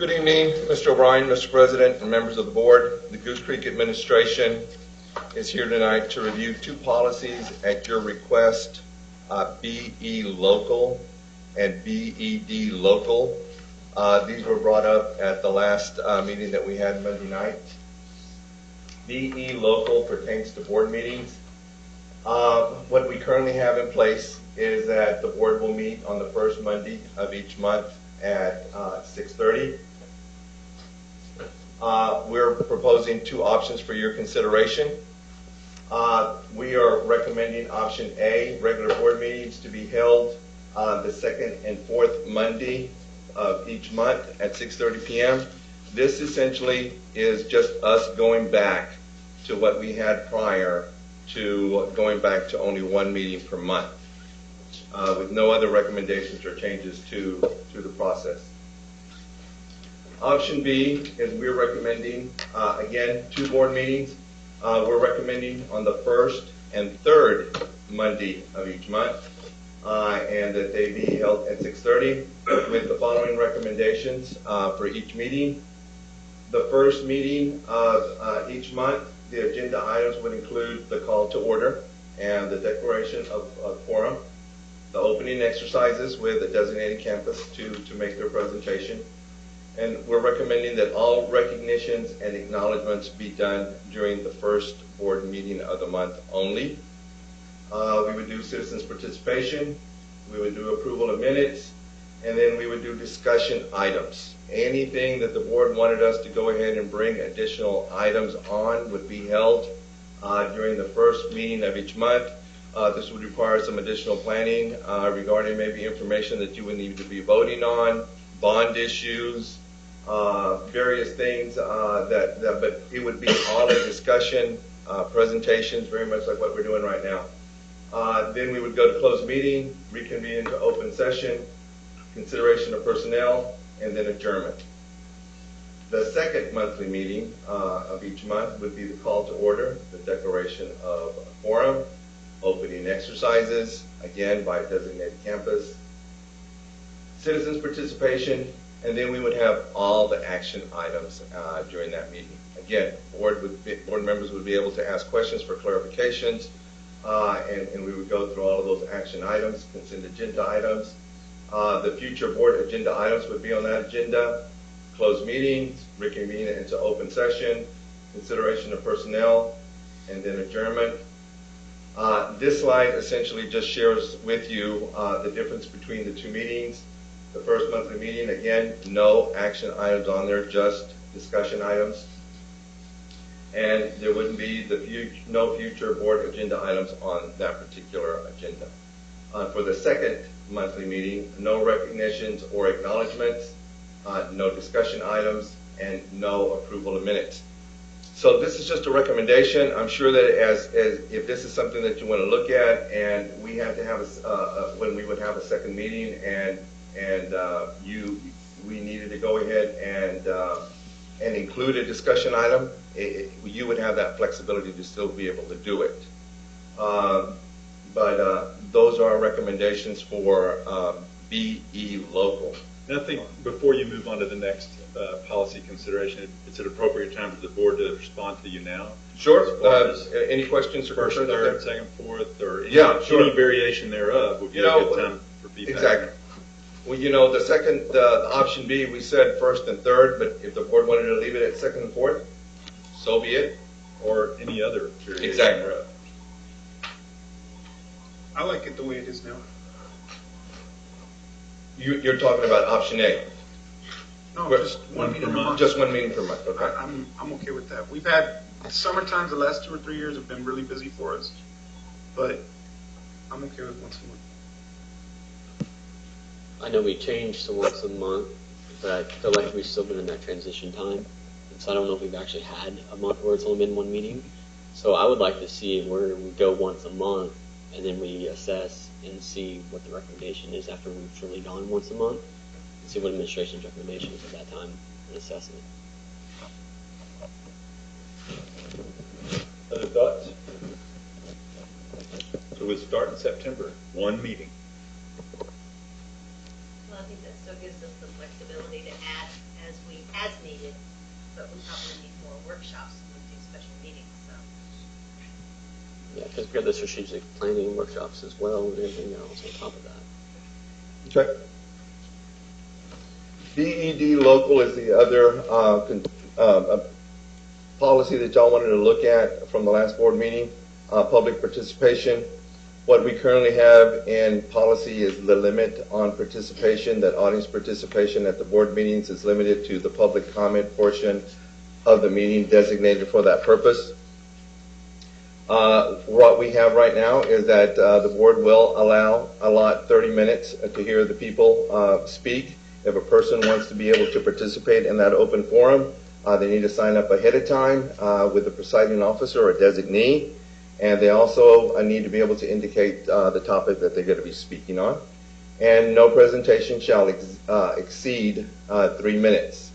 Speaker 3: Good evening, Mr. O'Brien, Mr. President, and members of the board. The Goose Creek administration is here tonight to review two policies at your request, BE local and BED local. These were brought up at the last meeting that we had Monday night. BE local pertains to board meetings. What we currently have in place is that the board will meet on the first Monday of each month at 6:30. We're proposing two options for your consideration. We are recommending option A, regular board meetings to be held the second and fourth Monday of each month at 6:30 p.m. This essentially is just us going back to what we had prior to going back to only one meeting per month, with no other recommendations or changes to the process. Option B is we're recommending, again, two board meetings. We're recommending on the first and third Monday of each month, and that they be held at 6:30 with the following recommendations for each meeting. The first meeting of each month, the agenda items would include the call to order and the declaration of quorum, the opening exercises with a designated campus to make their presentation. And we're recommending that all recognitions and acknowledgments be done during the first board meeting of the month only. We would do citizens participation, we would do approval of minutes, and then we would do discussion items. Anything that the board wanted us to go ahead and bring additional items on would be held during the first meeting of each month. This would require some additional planning regarding maybe information that you would need to be voting on, bond issues, various things but it would be all a discussion, presentations, very much like what we're doing right now. Then we would go to closed meeting, reconvene into open session, consideration of personnel, and then adjournment. The second monthly meeting of each month would be the call to order, the declaration of a quorum, opening exercises, again by designated campus, citizens participation, and then we would have all the action items during that meeting. Again, board members would be able to ask questions for clarifications, and we would go through all of those action items, consent agenda items. The future board agenda items would be on that agenda: closed meetings, reconvene into open session, consideration of personnel, and then adjournment. This slide essentially just shares with you the difference between the two meetings. The first monthly meeting, again, no action items on there, just discussion items. And there wouldn't be no future board agenda items on that particular agenda. For the second monthly meeting, no recognitions or acknowledgments, no discussion items, and no approval of minutes. So this is just a recommendation. I'm sure that as if this is something that you want to look at, and we had to have when we would have a second meeting, and we needed to go ahead and include a discussion item, you would have that flexibility to still be able to do it. But those are our recommendations for BE local.
Speaker 10: And I think before you move on to the next policy consideration, it's an appropriate time for the board to respond to you now.
Speaker 3: Sure. Any questions or
Speaker 10: first,
Speaker 3: concerns?
Speaker 10: third, second, fourth, or
Speaker 3: sure.
Speaker 10: any variation thereof would be a good time for feedback.
Speaker 3: Exactly. Well, the option B, we said first and third, but if the board wanted to leave it at second and fourth, so be it.
Speaker 10: Or any other variation.
Speaker 3: Exactly.
Speaker 10: Thereof.
Speaker 16: I like it the way it is now.
Speaker 3: You're talking about option A.
Speaker 16: No, just one meeting per month.
Speaker 3: Just one meeting per month, okay.
Speaker 16: I'm okay with that. We've had summer times the last 2 or 3 years have been really busy for us, but I'm okay with once a month.
Speaker 12: I know we changed to once a month, but I feel like we've still been in that transition time. And so I don't know if we've actually had a month where it's only been one meeting. So I would like to see where we go once a month, and then we assess and see what the recommendation is after we've truly gone once a month, and see what administration's recommendation is at that time and assess it.
Speaker 10: Other thoughts? So we'll start in September, one meeting.
Speaker 7: Well, I think that still gives us the flexibility to add as needed, but we probably need more workshops when we do special meetings, so.
Speaker 12: Yeah, because we have the strategic planning workshops as well and everything else on top of that.
Speaker 18: Okay. BED local is the other policy that y'all wanted to look at from the last board meeting, public participation. What we currently have in policy is the limit on participation, that audience participation at the board meetings is limited to the public comment portion of the meeting designated for that purpose. What we have right now is that the board will allot 30 minutes to hear the people speak. If a person wants to be able to participate in that open forum, they need to sign up ahead of time with the presiding officer or designee. And they also need to be able to indicate the topic that they're going to be speaking on. And no presentation shall exceed 3 minutes.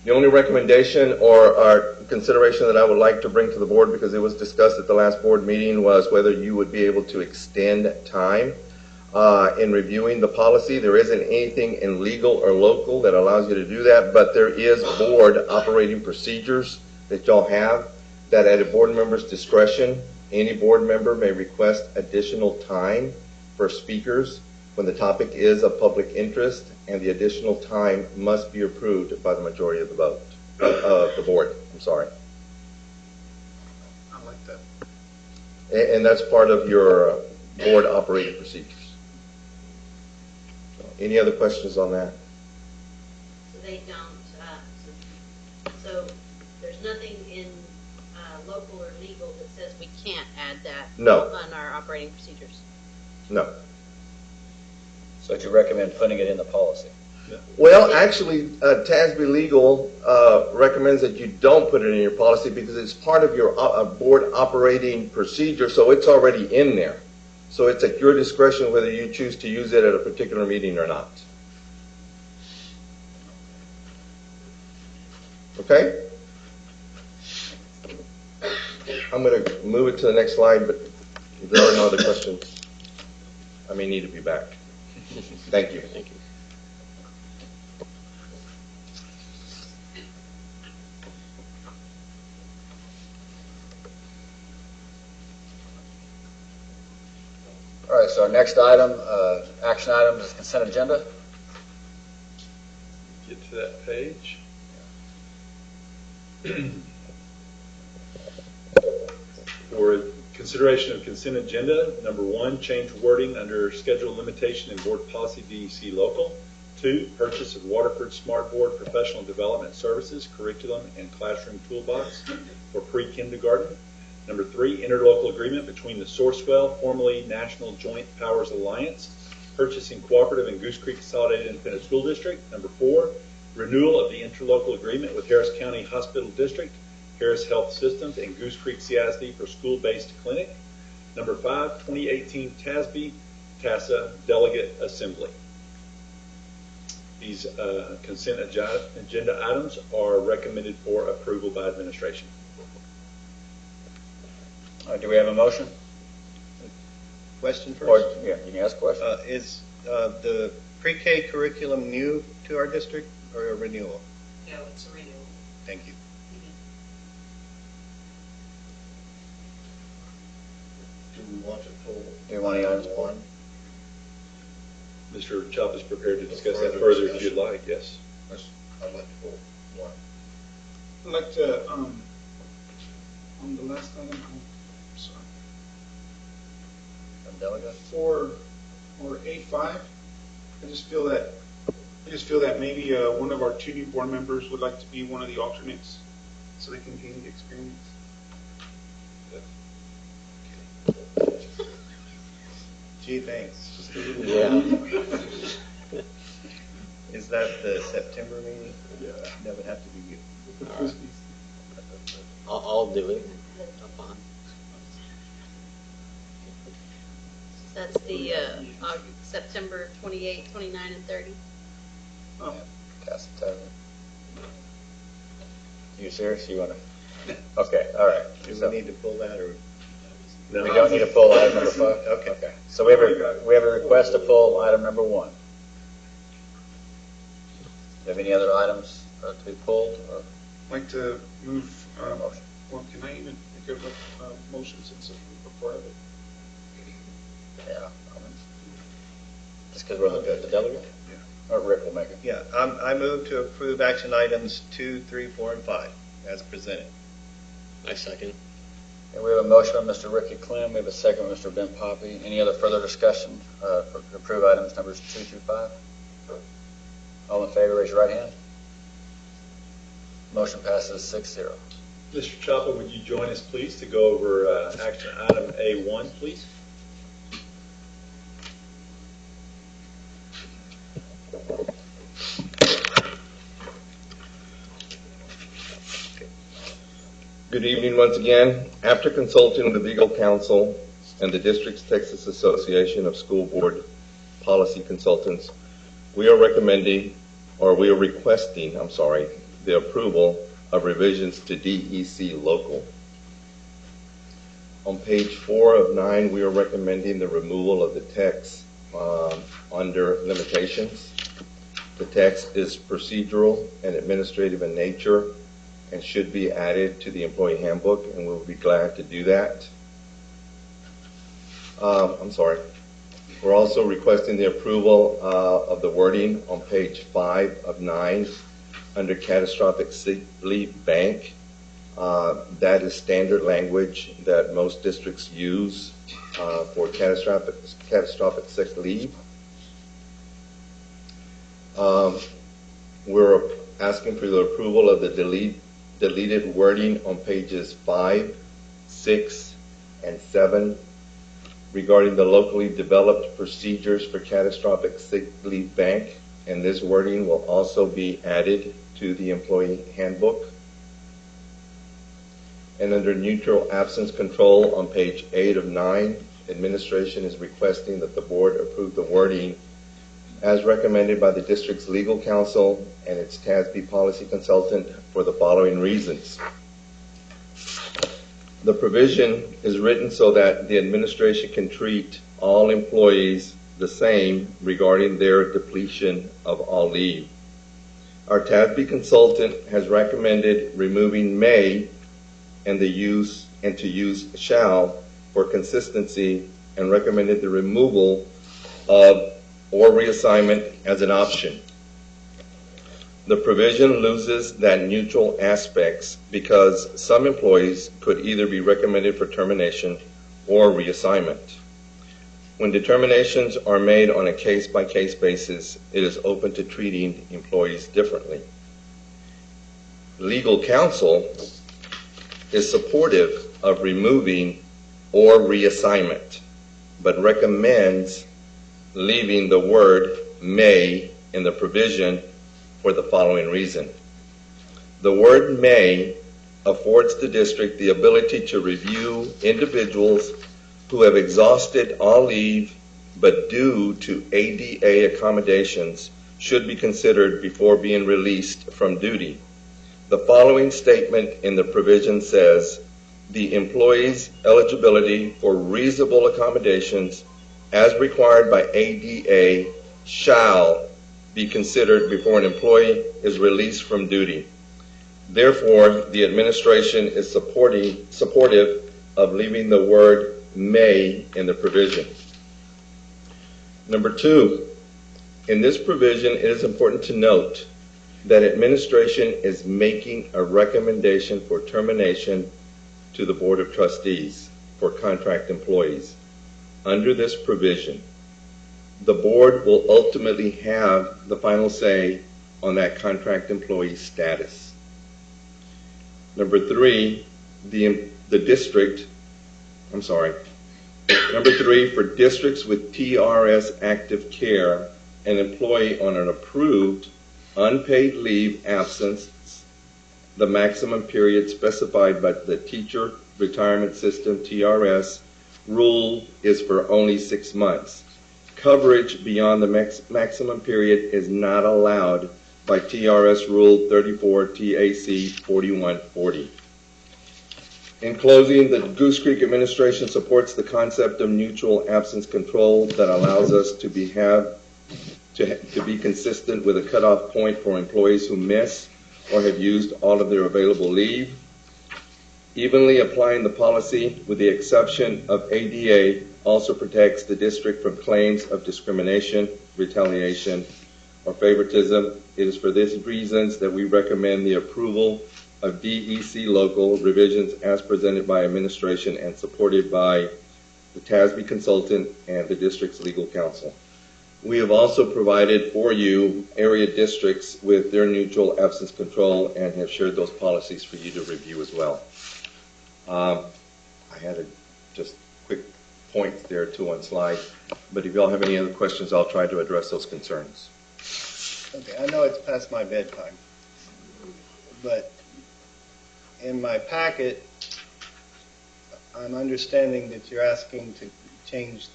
Speaker 18: The only recommendation or consideration that I would like to bring to the board, because it was discussed at the last board meeting, was whether you would be able to extend time in reviewing the policy. There isn't anything in legal or local that allows you to do that, but there is board operating procedures that y'all have that at a board member's discretion, any board member may request additional time for speakers when the topic is of public interest, and the additional time must be approved by the majority of the vote of the board. I'm sorry.
Speaker 16: I like that.
Speaker 18: And that's part of your board operating procedures. Any other questions on that?
Speaker 7: So they don't, so there's nothing in local or legal that says we can't add that
Speaker 18: No.
Speaker 7: on our operating procedures?
Speaker 18: No.
Speaker 1: So do you recommend putting it in the policy?
Speaker 18: Well, actually, TASB Legal recommends that you don't put it in your policy because it's part of your board operating procedure, so it's already in there. So it's at your discretion whether you choose to use it at a particular meeting or not. Okay? I'm going to move it to the next slide, but if there are no other questions, I may need to be back. Thank you.
Speaker 12: Thank you.
Speaker 1: All right, so our next item, action item, is consent agenda.
Speaker 10: Get to that page. For consideration of consent agenda, number 1, change wording under schedule limitation in board policy DEC local. 2, purchase of Waterford Smartboard professional development services, curriculum, and classroom toolbox for pre-kindergarten. Number 3, interlocal agreement between the Sourcewell, formerly National Joint Powers Alliance, Purchasing Cooperative and Goose Creek Consolidated Independent School District. Number 4, renewal of the interlocal agreement with Harris County Hospital District, Harris Health Systems, and Goose Creek CISD for school-based clinic. Number 5, 2018 TASB TASA Delegate Assembly. These consent agenda items are recommended for approval by administration.
Speaker 1: Do we have a motion?
Speaker 9: Question first?
Speaker 1: Or, yeah, you can ask a question.
Speaker 9: Is the pre-K curriculum new to our district or a renewal?
Speaker 15: No, it's a renewal.
Speaker 9: Thank you.
Speaker 11: Do we want to pull?
Speaker 1: Do you want any items one?
Speaker 10: Mr. Chop is prepared to discuss that further if you'd like, yes.
Speaker 11: I'd like to pull 1.
Speaker 16: I'd like to, on the last item, I'm sorry,
Speaker 1: Delegate?
Speaker 16: or A5, I just feel that maybe one of our 2 new board members would like to be one of the alternates so they can gain the experience.
Speaker 9: Gee, thanks.
Speaker 12: Yeah.
Speaker 9: Is that the September meeting?
Speaker 16: Yeah.
Speaker 9: That would have to be you.
Speaker 16: With the Frisbees.
Speaker 12: I'll do it. I'm fine.
Speaker 7: That's the September 28, 29, and 30.
Speaker 16: Oh.
Speaker 1: Cast it down. You serious? You want to? Okay, all right.
Speaker 9: Do
Speaker 1: So
Speaker 9: we need to pull that or?
Speaker 1: we don't need to pull item number 5?
Speaker 9: Okay.
Speaker 1: Okay. So we have a request to pull item number 1. you have any other items to be pulled? Or?
Speaker 16: I'd like to move, well, can I even make a motion since it's part of it?
Speaker 1: Yeah. Just because we're the delegate? Yeah. Or Rick will make it.
Speaker 9: Yeah, I move to approve action items 2, 3, 4, and 5 as presented.
Speaker 12: I second.
Speaker 1: And we have a motion by Mr. Ricky Clem. We have a second by Mr. Ben Poppy. Any other further discussion to approve items numbers 2 through 5? All in favor, raise your right hand. Motion passes 6-0.
Speaker 10: Mr. Chapa, would you join us, please, to go over action item A1, please?
Speaker 18: Good evening once again. After consulting with the legal counsel and the District's Texas Association of School Board Policy Consultants, we are requesting, the approval of revisions to DEC local. On page 4 of 9, we are recommending the removal of the text under limitations. The text is procedural and administrative in nature and should be added to the employee handbook, and we'll be glad to do that. We're also requesting the approval of the wording on page 5 of 9 under catastrophic sick leave bank. That is standard language that most districts use for catastrophic sick leave. We're asking for the approval of the deleted wording on pages 5, 6, and 7 regarding the locally developed procedures for catastrophic sick leave bank, and this wording will also be added to the employee handbook. And under neutral absence control on page 8 of 9, administration is requesting that the board approve the wording as recommended by the district's legal counsel and its TASB policy consultant for the following reasons. The provision is written so that the administration can treat all employees the same regarding their depletion of all leave. Our TASB consultant has recommended removing may and to use shall for consistency, and recommended the removal of or reassignment as an option. The provision loses that neutral aspects because some employees could either be recommended for termination or reassignment. When determinations are made on a case-by-case basis, it is open to treating employees differently. Legal counsel is supportive of removing or reassignment, but recommends leaving the word may in the provision for the following reason. The word may affords the district the ability to review individuals who have exhausted all leave but due to ADA accommodations should be considered before being released from duty. The following statement in the provision says, the employee's eligibility for reasonable accommodations as required by ADA shall be considered before an employee is released from duty. Therefore, the administration is supportive of leaving the word may in the provision. Number 2, in this provision, it is important to note that administration is making a recommendation for termination to the Board of Trustees for contract employees. Under this provision, the board will ultimately have the final say on that contract employee status. Number 3, Number 3, for districts with TRS active care, an employee on an approved unpaid leave absence, the maximum period specified by the Teacher Retirement System TRS rule is for only 6 months. Coverage beyond the maximum period is not allowed by TRS Rule 34 TAC 4140. In closing, the Goose Creek administration supports the concept of mutual absence control that allows us to to be consistent with a cutoff point for employees who miss or have used all of their available leave. Evenly applying the policy with the exception of ADA also protects the district from claims of discrimination, retaliation, or favoritism. It is for these reasons that we recommend the approval of DEC local revisions as presented by administration and supported by the TASB consultant and the district's legal counsel. We have also provided for you area districts with their neutral absence control and have shared those policies for you to review as well. I had just quick points there to one slide, but if y'all have any other questions, I'll try to address those concerns.
Speaker 9: Okay, I know it's past my bedtime, but in my packet, I'm understanding that you're asking to change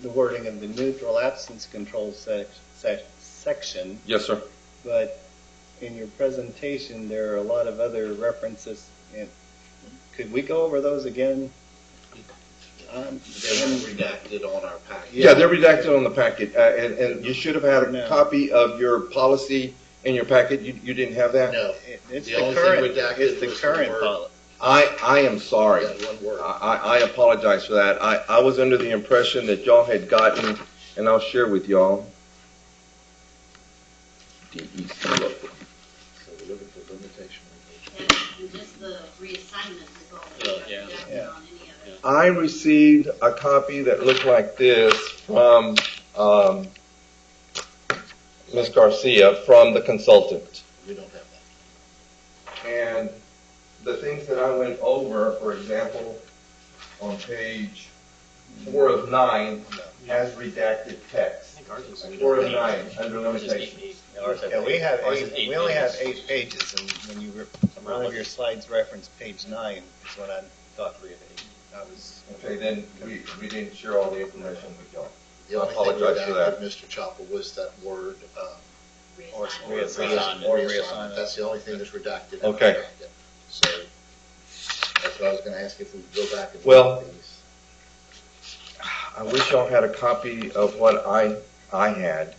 Speaker 9: the wording of the neutral absence control section.
Speaker 18: Yes, sir.
Speaker 9: But in your presentation, there are a lot of other references. Could we go over those again?
Speaker 11: They're redacted on our packet.
Speaker 18: Yeah, they're redacted on the packet, and you should have had a copy of your policy in your packet. You didn't have that?
Speaker 11: No.
Speaker 9: It's
Speaker 11: The
Speaker 9: the
Speaker 11: only
Speaker 9: current,
Speaker 11: thing redacted
Speaker 9: it's the
Speaker 11: was the
Speaker 9: current
Speaker 11: word.
Speaker 9: policy.
Speaker 18: I am sorry.
Speaker 11: That one word.
Speaker 18: I apologize for that. I was under the impression that y'all had gotten, and I'll share with y'all. DEC local.
Speaker 11: So we're looking for limitation.
Speaker 7: And just the reassignment is all.
Speaker 12: Yeah.
Speaker 9: Yeah.
Speaker 7: On any of it.
Speaker 18: I received a copy that looked like this from Ms. Garcia from the consultant.
Speaker 11: We don't have that.
Speaker 18: And the things that I went over, for example, on page 4 of 9 has redacted text. 4 of 9 under limitations.
Speaker 9: Yeah, we have we only have 8 pages, and when you one of your slides referenced page 9 is what I thought we had 8. I was
Speaker 18: Okay, then we didn't share all the information with y'all.
Speaker 11: The only
Speaker 18: I apologize
Speaker 11: thing
Speaker 18: for
Speaker 11: redacted,
Speaker 18: that.
Speaker 11: Mr. Chopper, was that word,
Speaker 9: or
Speaker 11: reassignment.
Speaker 9: reassignment.
Speaker 11: That's the only thing that's redacted. in
Speaker 18: Okay.
Speaker 11: our packet. So that's what I was going to ask, if we could go back and
Speaker 18: Well,
Speaker 11: look at these.
Speaker 18: I wish y'all had a copy of what I had.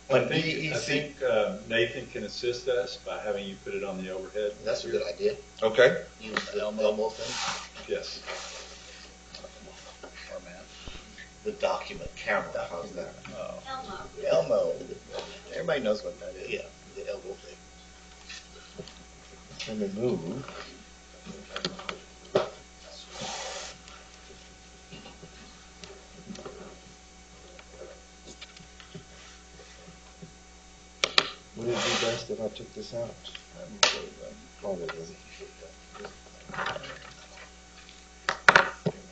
Speaker 18: When
Speaker 10: I
Speaker 18: DEC,
Speaker 10: think Nathan can assist us by having you put it on the overhead.
Speaker 11: That's a good idea.
Speaker 18: okay,
Speaker 11: Use the Elmo thing,
Speaker 10: Yes.
Speaker 11: format. The document camera, how's that?
Speaker 7: Elmo.
Speaker 9: Elmo. Everybody knows what that is.
Speaker 11: Yeah, the Elmo thing.
Speaker 18: let me move. Would it be best if I took this out? Probably.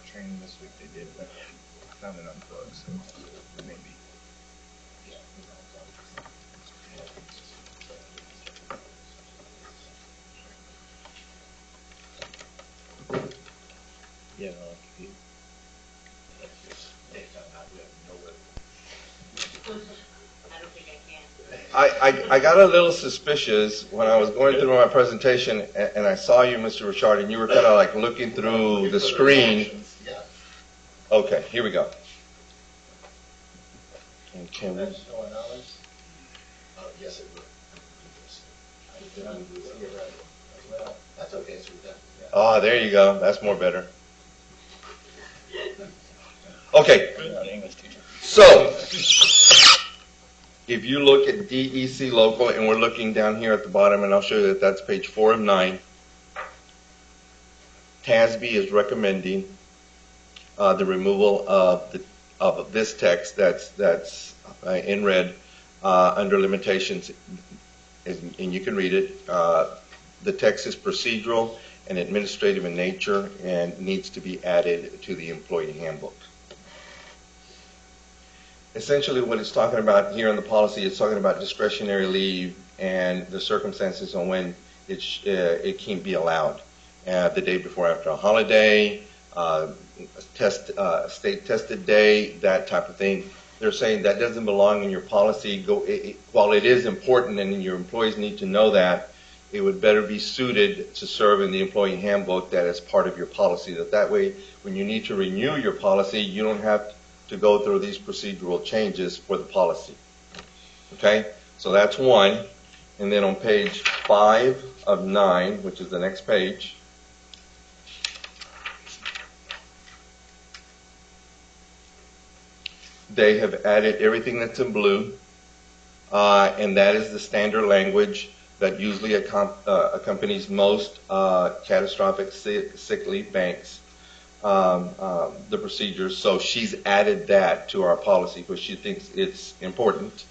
Speaker 9: Training this week they did, but I found it unplugged, so maybe.
Speaker 11: Yeah.
Speaker 7: I don't think I can.
Speaker 18: I got a little suspicious when I was going through my presentation and I saw you, Mr. Richard, and you were kind of like looking through the screen.
Speaker 11: Yeah.
Speaker 18: Okay, here we go. And can we,
Speaker 9: showing ours.
Speaker 11: Yes, it would. That's okay, it's redacted.
Speaker 18: oh, there you go. That's more better. Okay,
Speaker 9: English teacher.
Speaker 18: so if you look at DEC local, and we're looking down here at the bottom, and I'll show you that that's page 4 of 9. TASB is recommending the removal of this text that's in red under limitations, and you can read it. The text is procedural and administrative in nature and needs to be added to the employee handbook. Essentially what it's talking about here in the policy is talking about discretionary leave and the circumstances on when it can be allowed. The day before after a holiday, state tested day, that type of thing. They're saying that doesn't belong in your policy. While it is important and your employees need to know that, it would better be suited to serve in the employee handbook that is part of your policy. That way, when you need to renew your policy, you don't have
Speaker 3: to go through these procedural changes for the policy. Okay, so that's one. And then on page 5 of 9, which is the next page, they have added everything that's in blue, and that is the standard language that usually accompanies most catastrophic sick leave banks, the procedures. So she's added that to our policy because she thinks it's important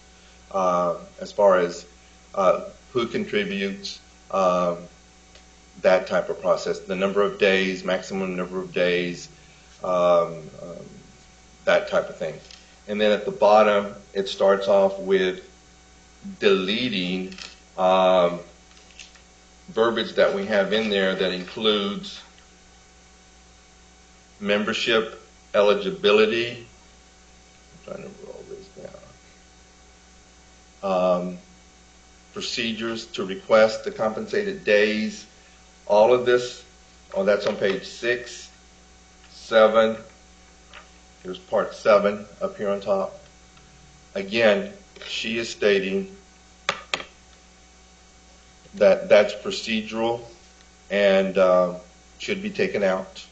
Speaker 3: as far as who contributes, that type of process, the number of days, maximum number of days, that type of thing. And then at the bottom, it starts off with deleting verbiage that we have in there that includes membership eligibility. I'm trying to roll this down. Procedures to request the compensated days. All of this, that's on page 6, 7. Here's part 7 up here on top. Again, she is stating that that's procedural and should be taken out.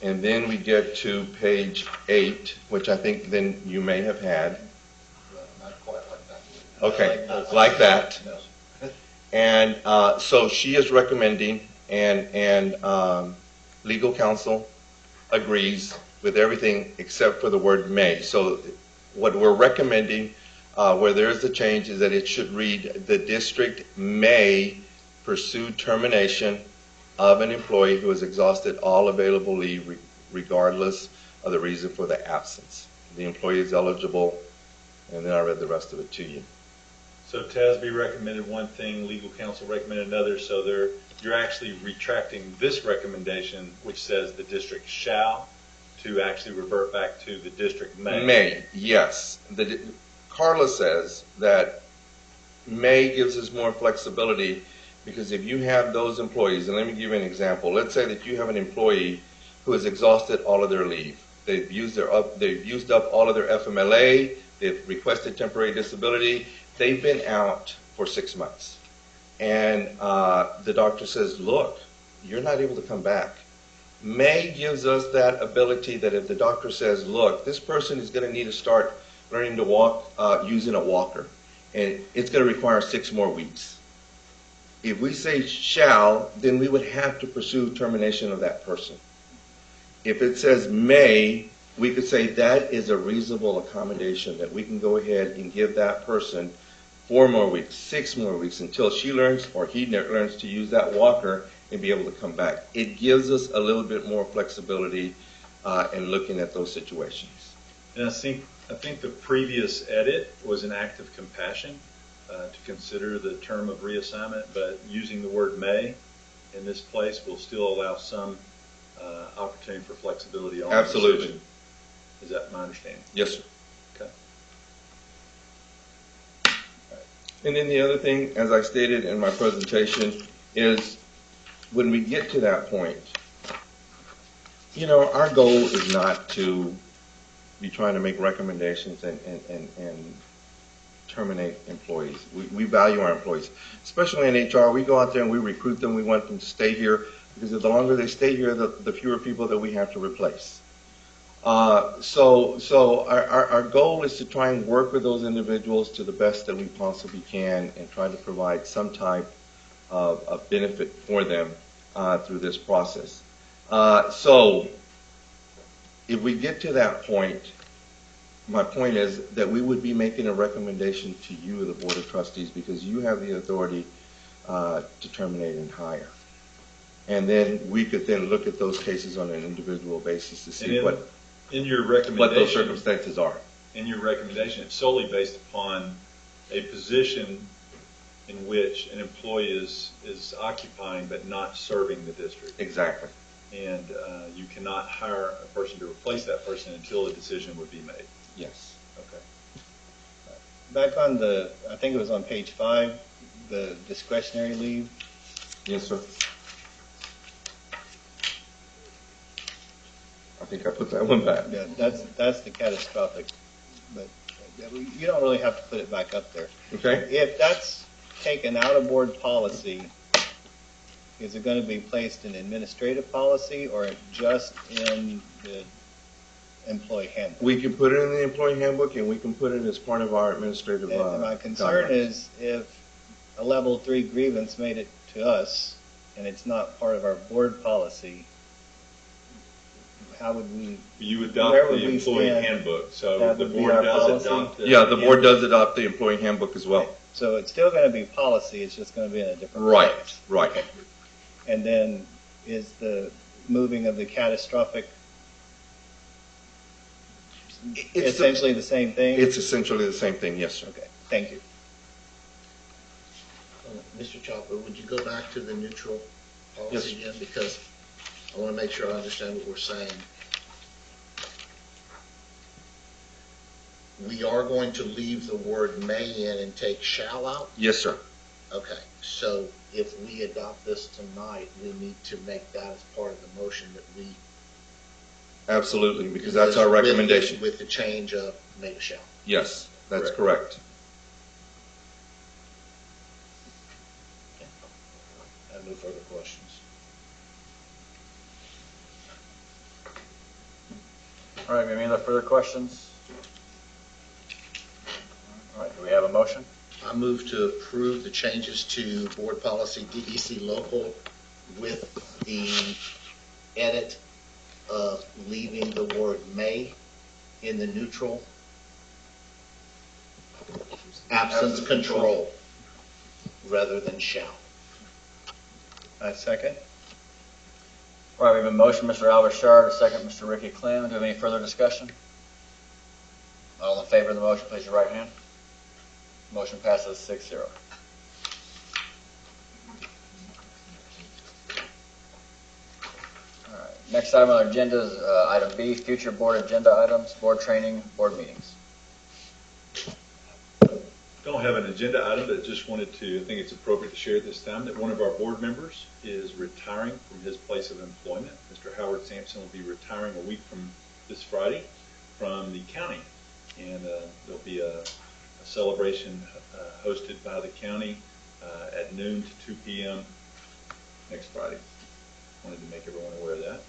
Speaker 3: And then we get to page 8, which I think then you may have had.
Speaker 11: Not quite like that.
Speaker 3: Okay, like that. And so she is recommending, and legal counsel agrees with everything except for the word may. So what we're recommending, where there is a change, is that it should read, the district may pursue termination of an employee who has exhausted all available leave regardless of the reason for the absence. The employee is eligible, and then I read the rest of it to you.
Speaker 10: So TASB recommended one thing, legal counsel recommended another, so you're actually retracting this recommendation, which says the district shall, to actually revert back to the district may.
Speaker 3: May, yes. Carla says that may gives us more flexibility, because if you have those employees, and let me give you an example. Let's say that you have an employee who has exhausted all of their leave. They've used up all of their FMLA. They've requested temporary disability. They've been out for 6 months. And the doctor says, look, you're not able to come back. May gives us that ability that if the doctor says, look, this person is going to need to start learning to walk using a walker, and it's going to require 6 more weeks. If we say shall, then we would have to pursue termination of that person. If it says may, we could say that is a reasonable accommodation, that we can go ahead and give that person 4 more weeks, 6 more weeks, until she learns or he learns to use that walker and be able to come back. It gives us a little bit more flexibility in looking at those situations.
Speaker 10: And I think the previous edit was an act of compassion to consider the term of reassignment, but using the word may in this place will still allow some opportunity for flexibility on
Speaker 3: Absolutely.
Speaker 10: The decision. Is that my understanding?
Speaker 3: Yes, sir.
Speaker 10: Okay.
Speaker 3: And then the other thing, as I stated in my presentation, is when we get to that point, our goal is not to be trying to make recommendations and terminate employees. We value our employees, especially in HR. We go out there and we recruit them. We want them to stay here, because the longer they stay here, the fewer people that we have to replace. So our goal is to try and work with those individuals to the best that we possibly can and try to provide some type of benefit for them through this process. So if we get to that point, my point is that we would be making a recommendation to you, the Board of Trustees, because you have the authority to terminate and hire. And then we could then look at those cases on an individual basis to see what those circumstances are.
Speaker 10: In your recommendation, it's solely based upon a position in which an employee is occupying but not serving the district.
Speaker 3: Exactly.
Speaker 10: And you cannot hire a person to replace that person until a decision would be made.
Speaker 3: Yes.
Speaker 10: Okay.
Speaker 9: Back on I think it was on page 5, the discretionary leave.
Speaker 3: Yes, sir. I
Speaker 18: think I put that one back.
Speaker 9: Yeah, that's the catastrophic, but you don't really have to put it back up there.
Speaker 18: Okay?
Speaker 9: If that's taken out of board policy, is it going to be placed in administrative policy or just in the employee handbook?
Speaker 18: We can put it in the employee handbook, and we can put it as part of our administrative
Speaker 9: And my concern
Speaker 18: guidelines.
Speaker 9: is if a level 3 grievance made it to us and it's not part of our board policy, how would we?
Speaker 10: You adopt
Speaker 9: where would
Speaker 10: the
Speaker 9: we
Speaker 10: employee
Speaker 9: stand?
Speaker 10: handbook, so
Speaker 9: That
Speaker 10: the
Speaker 9: would be
Speaker 10: board
Speaker 9: our
Speaker 10: does
Speaker 9: policy?
Speaker 10: adopt the.
Speaker 18: Yeah, the board does adopt the employee handbook as well.
Speaker 9: So it's still going to be policy, it's just going to be in a different
Speaker 18: Right,
Speaker 9: place.
Speaker 18: right.
Speaker 9: And then is the moving of the catastrophic
Speaker 18: It's
Speaker 9: essentially the same thing?
Speaker 18: It's essentially the same thing, yes, sir.
Speaker 9: Okay, thank you.
Speaker 19: Mr. Chopper, would you go back to the neutral policy
Speaker 18: Yes.
Speaker 19: again? Because I want to make sure I understand what we're saying. We are going to leave the word may in and take shall out?
Speaker 18: Yes, sir.
Speaker 19: Okay, so if we adopt this tonight, we need to make that as part of the motion that we.
Speaker 18: Absolutely, because that's our recommendation.
Speaker 19: With the change of may to shall.
Speaker 18: Yes, that's correct.
Speaker 19: I have no further questions.
Speaker 1: All right, any other further questions? All right, do we have a motion?
Speaker 19: I move to approve the changes to board policy DEC local with the edit of leaving the word may in the neutral, absence control, rather than shall.
Speaker 9: I second.
Speaker 1: All right, we have a motion, Mr. Albert Shard, a second, Mr. Ricky Clem. Do we have any further discussion? All in favor of the motion, please your right hand. Motion passes 6-0. All right, next item on our agenda is item B, future board agenda items, board training, board meetings.
Speaker 10: Don't have an agenda item, but just wanted to, I think it's appropriate to share at this time that one of our board members is retiring from his place of employment. Mr. Howard Sampson will be retiring a week from this Friday from the county. And there'll be a celebration hosted by the county at noon to 2 p.m. next Friday. Wanted to make everyone aware of that.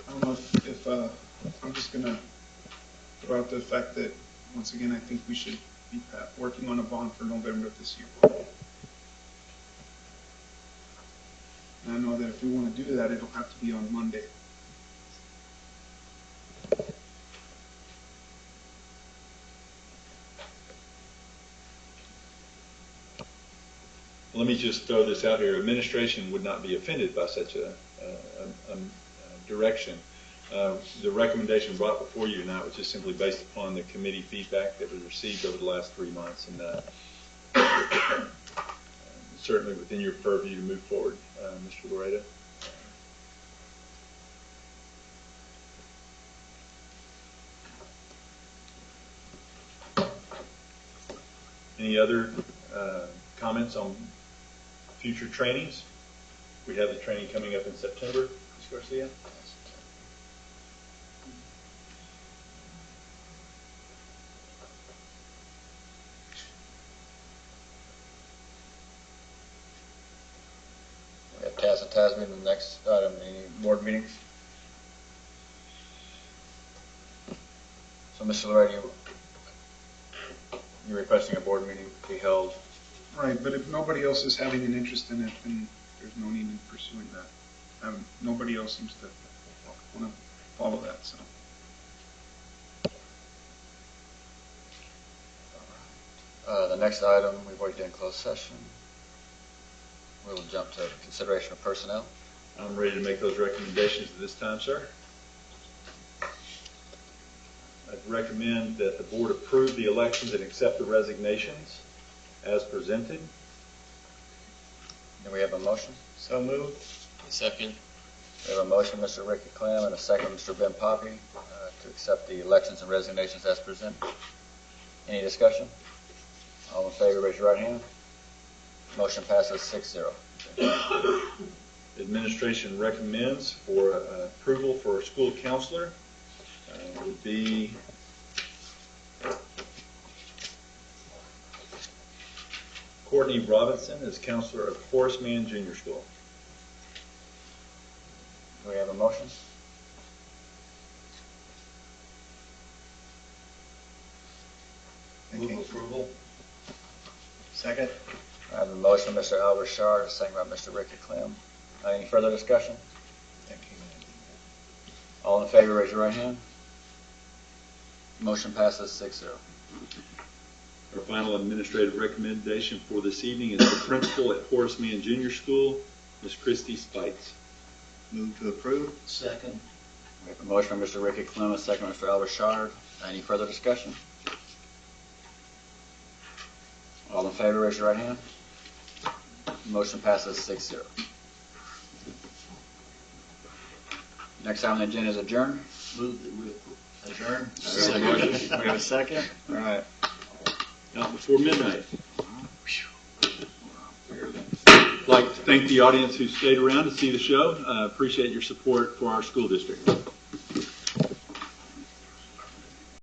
Speaker 16: I don't know if I'm just going to throw out the fact that, once again, I think we should be working on a bond for November of this year. And I know that if we want to do that, it'll have to be on Monday.
Speaker 10: Let me just throw this out here. Administration would not be offended by such a direction. The recommendation brought before you tonight was just simply based upon the committee feedback that was received over the last 3 months, and certainly within your purview to move forward, Mr. Laredo. Any other comments on future trainings? We have the training coming up in September, Ms. Garcia.
Speaker 1: We have Taz and Tasman in the next item. Any board meetings? So, Mr. Laredo, you're requesting a board meeting to be held.
Speaker 16: Right, but if nobody else is having an interest in it, then there's no need in pursuing that. Nobody else seems to want to follow that, so.
Speaker 1: The next item, we've already done closed session. We will jump to consideration of personnel.
Speaker 10: I'm ready to make those recommendations at this time, sir. I'd recommend that the board approve the elections and accept the resignations as presented.
Speaker 1: Do we have a motion?
Speaker 9: So moved.
Speaker 12: Second.
Speaker 1: We have a motion, Mr. Ricky Clem, and a second, Mr. Ben Poppy, to accept the elections and resignations as presented. Any discussion? All in favor, raise your right hand. Motion passes 6-0.
Speaker 10: Administration recommends for approval for a school counselor would be Courtney Robinson as counselor of Horace Mann Junior School.
Speaker 1: Do we have a motion?
Speaker 10: Move approval.
Speaker 9: Second?
Speaker 1: I have a motion by Mr. Albert Shard, a second by Mr. Ricky Clem. Any further discussion? All in favor, raise your right hand. Motion passes 6-0.
Speaker 10: Our final administrative recommendation for this evening is the principal at Horace Mann Junior School, Ms. Christy Spites.
Speaker 9: Move to approve. Second.
Speaker 1: We have a motion by Mr. Ricky Clem, a second by Mr. Albert Shard. Any further discussion? All in favor, raise your right hand. Motion passes 6-0. Next item on the agenda is adjourn.
Speaker 9: Move that we adjourn.
Speaker 1: We have a second? All right.
Speaker 10: Out before midnight. I'd like to thank the audience who stayed around to see the show. Appreciate your support for our school district.